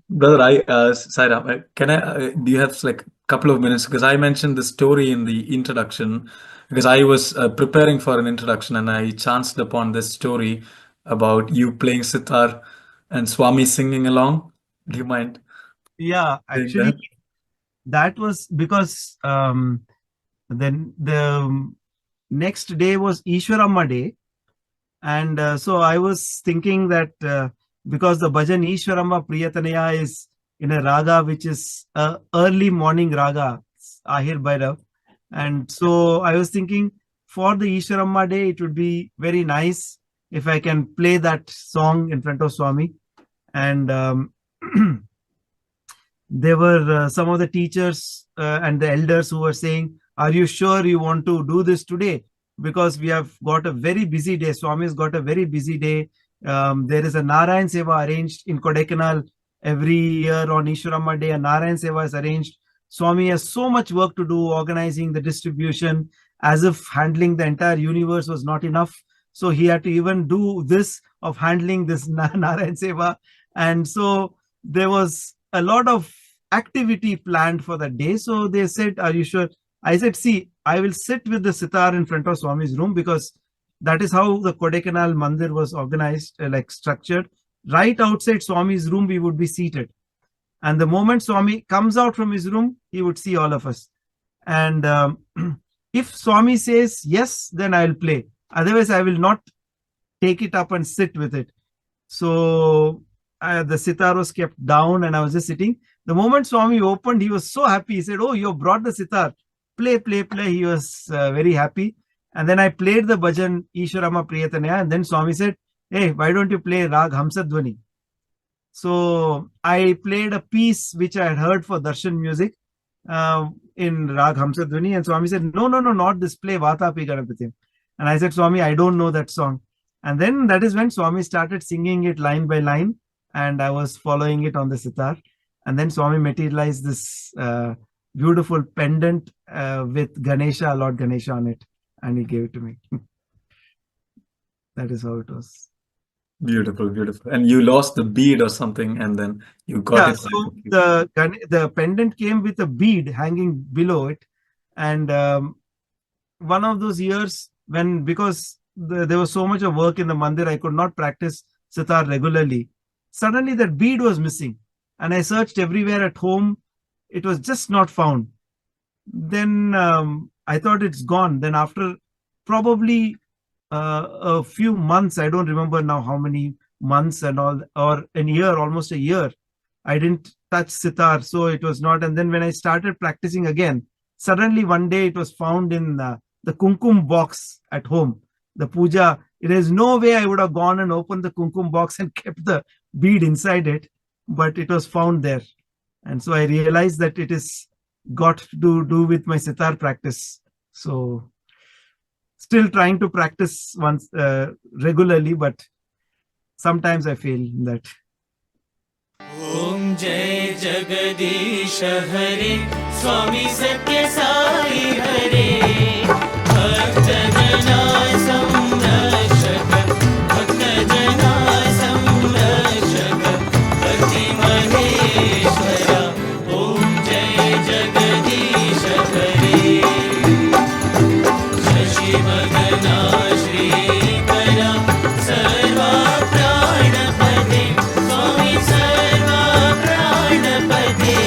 Brother, Sai Ram, do you have like a couple of minutes? Because I mentioned the story in the introduction, because I was preparing for an introduction and I chanced upon this story about you playing sitar and Swami singing along. Do you mind? Yeah, saying actually, that? that was because Then the next day was Ishwaramma Day. And so I was thinking that because the bhajan Ishwaramma Priyatanaya is in a raga which is a early morning raga, Ahir Bhairav. And so I was thinking for the Ishwaramma Day, it would be very nice if I can play that song in front of Swami. And there were some of the teachers and the elders who were saying, are you sure you want to do this today? Because we have got a very busy day. Swami's got a very busy day. There is a Narayan Seva arranged in Kodaikanal every year on Ishwaramma Day. A Narayan Seva is arranged. Swami has so much work to do, organizing the distribution, as if handling the entire universe was not enough. So he had to even do this of handling this Narayan Seva. And so there was a lot of activity planned for that day. So they said, are you sure? I said, see, I will sit with the sitar in front of Swami's room, because that is how the Kodaikanal Mandir was organized, like structured. Right outside Swami's room, we would be seated. And the moment Swami comes out from his room, he would see all of us. And if Swami says yes, then I will play. Otherwise, I will not take it up and sit with it. So the sitar was kept down and I was just sitting. The moment Swami opened, he was so happy. He said, oh, you brought the sitar. Play, play, play. He was very happy. And then I played the bhajan Ishwaramma Priyatanaya. And then Swami said, hey, why don't you play Rag Hamsadvani? So I played a piece which I had heard for darshan music in Rag Hamsadvani. And Swami said, no, not this, play Vatapi Ganapatim. And I said, Swami, I don't know that song. And then that is when Swami started singing it line by line. And I was following it on the sitar. And then Swami materialized this beautiful pendant with Ganesha, Lord Ganesha on it. And he gave it to me. That is how it was. Beautiful, beautiful. And you lost the bead or something, and then you got it. So the pendant came with a bead hanging below it. And one of those years when, because there was so much of work in the mandir, I could not practice sitar regularly. Suddenly that bead was missing. And I searched everywhere at home. It was just not found. Then I thought it's gone. Then after probably a few months, I don't remember now how many months and all, or a year, almost a year, I didn't touch sitar. So it was not. And then when I started practicing again, suddenly one day it was found in the kumkum box at home. The puja, there is no way I would have gone and opened the kumkum box and kept the bead inside it, but it was found there. And so I realized that it is got to do with my sitar practice. So still trying to practice once regularly, but sometimes I fail in that. Om Jai Jagadish Hare Swami Sathya Sai Hare Bhakta Jana Samrashaka Bhakta Jana Samrashaka Bhakti Maheshwara Om Jai Jagadish Hare Shashi Bhagana Shri Kara Sarva Pranapade Swami Sarva Pranapade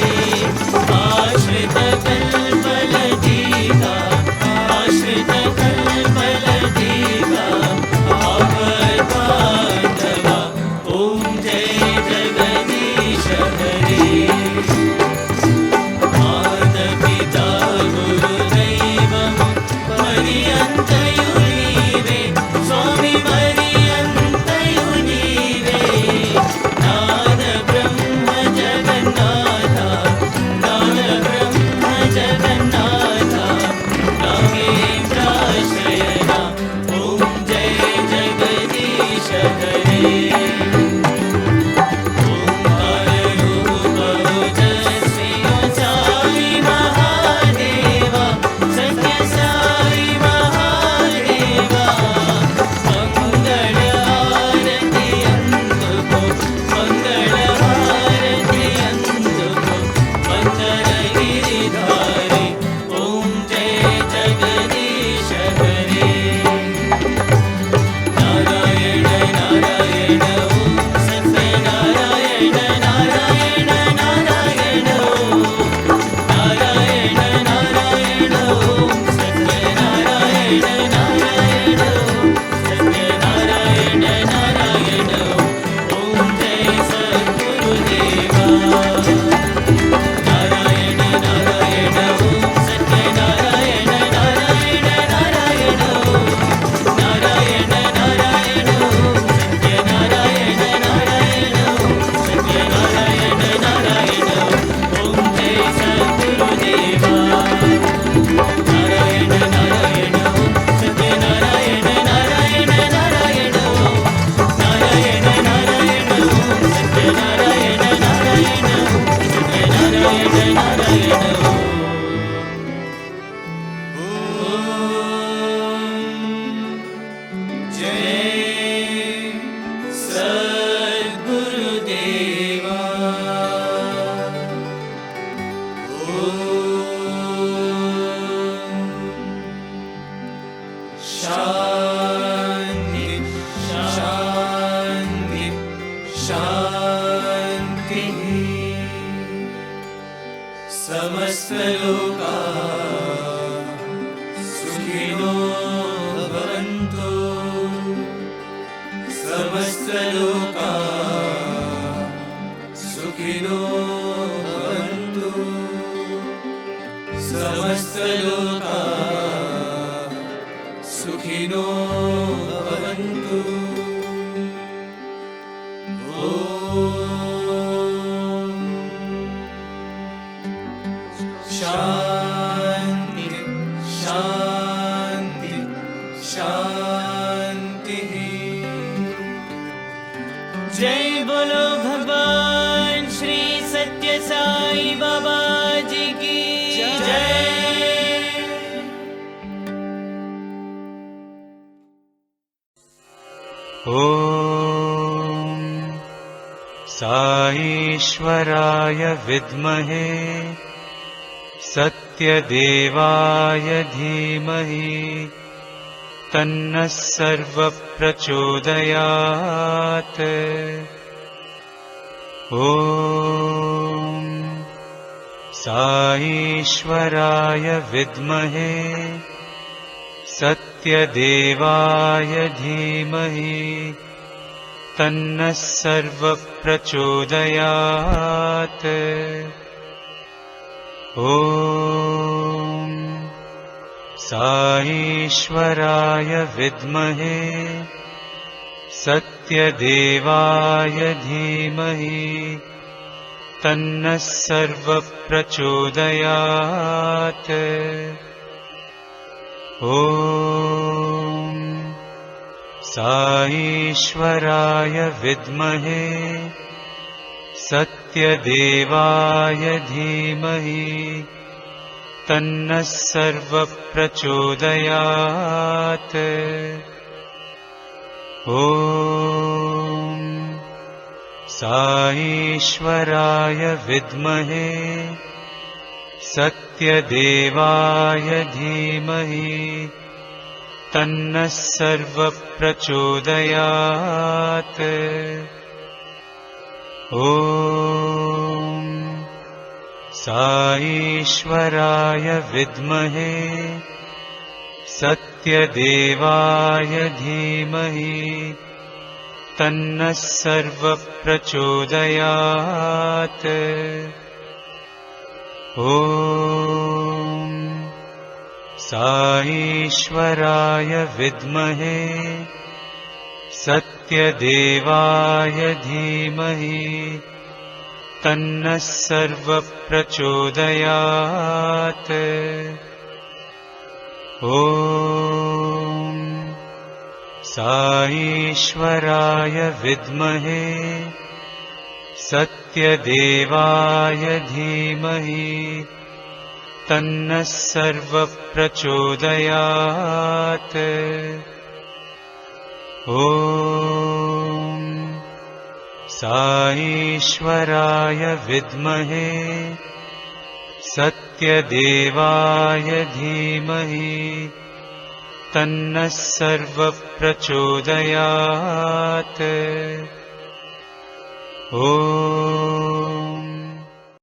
Ashrita Kalpaladika Ashrita Kalpaladika समस्तलोका सुखिनो भवन्तु समस्तलोका सुखिनो भवन्तु समस्तलोका सुखिनो भवन्तु शांति शांति शांति। जय बोलो भगवान श्री सत्य साई बाबा जी की जय। ॐ साईश्वराय विद्महे सत्यदेवाय धीमहि तन्नः सर्वः प्रचोदयात्। ॐ साईश्वराय विद्महे सत्यदेवाय धीमहि तन्नः सर्वः प्रचोदयात्। ॐ साईश्वराय विद्महे सत्यदेवाय धीमहि तन्नः सर्वः प्रचोदयात्। ॐ साईश्वराय विद्महे सत्यदेवाय धीमहि तन्नः सर्वः प्रचोदयात्। ॐ साईश्वराय विद्महे सत्यदेवाय धीमहि तन्नः सर्वः प्रचोदयात्। ॐ साईश्वराय विद्महे सत्यदेवाय धीमहि तन्नः सर्वः प्रचोदयात्। ॐ साईश्वराय विद्महे सत्यदेवाय धीमहि तन्नः सर्वः प्रचोदयात्। ॐ साईश्वराय विद्महे सत्यदेवाय धीमहि तन्नः सर्वः प्रचोदयात्। ॐ साईश्वराय विद्महे सत्यदेवाय धीमहि तन्नः सर्वः प्रचोदयात्। ॐ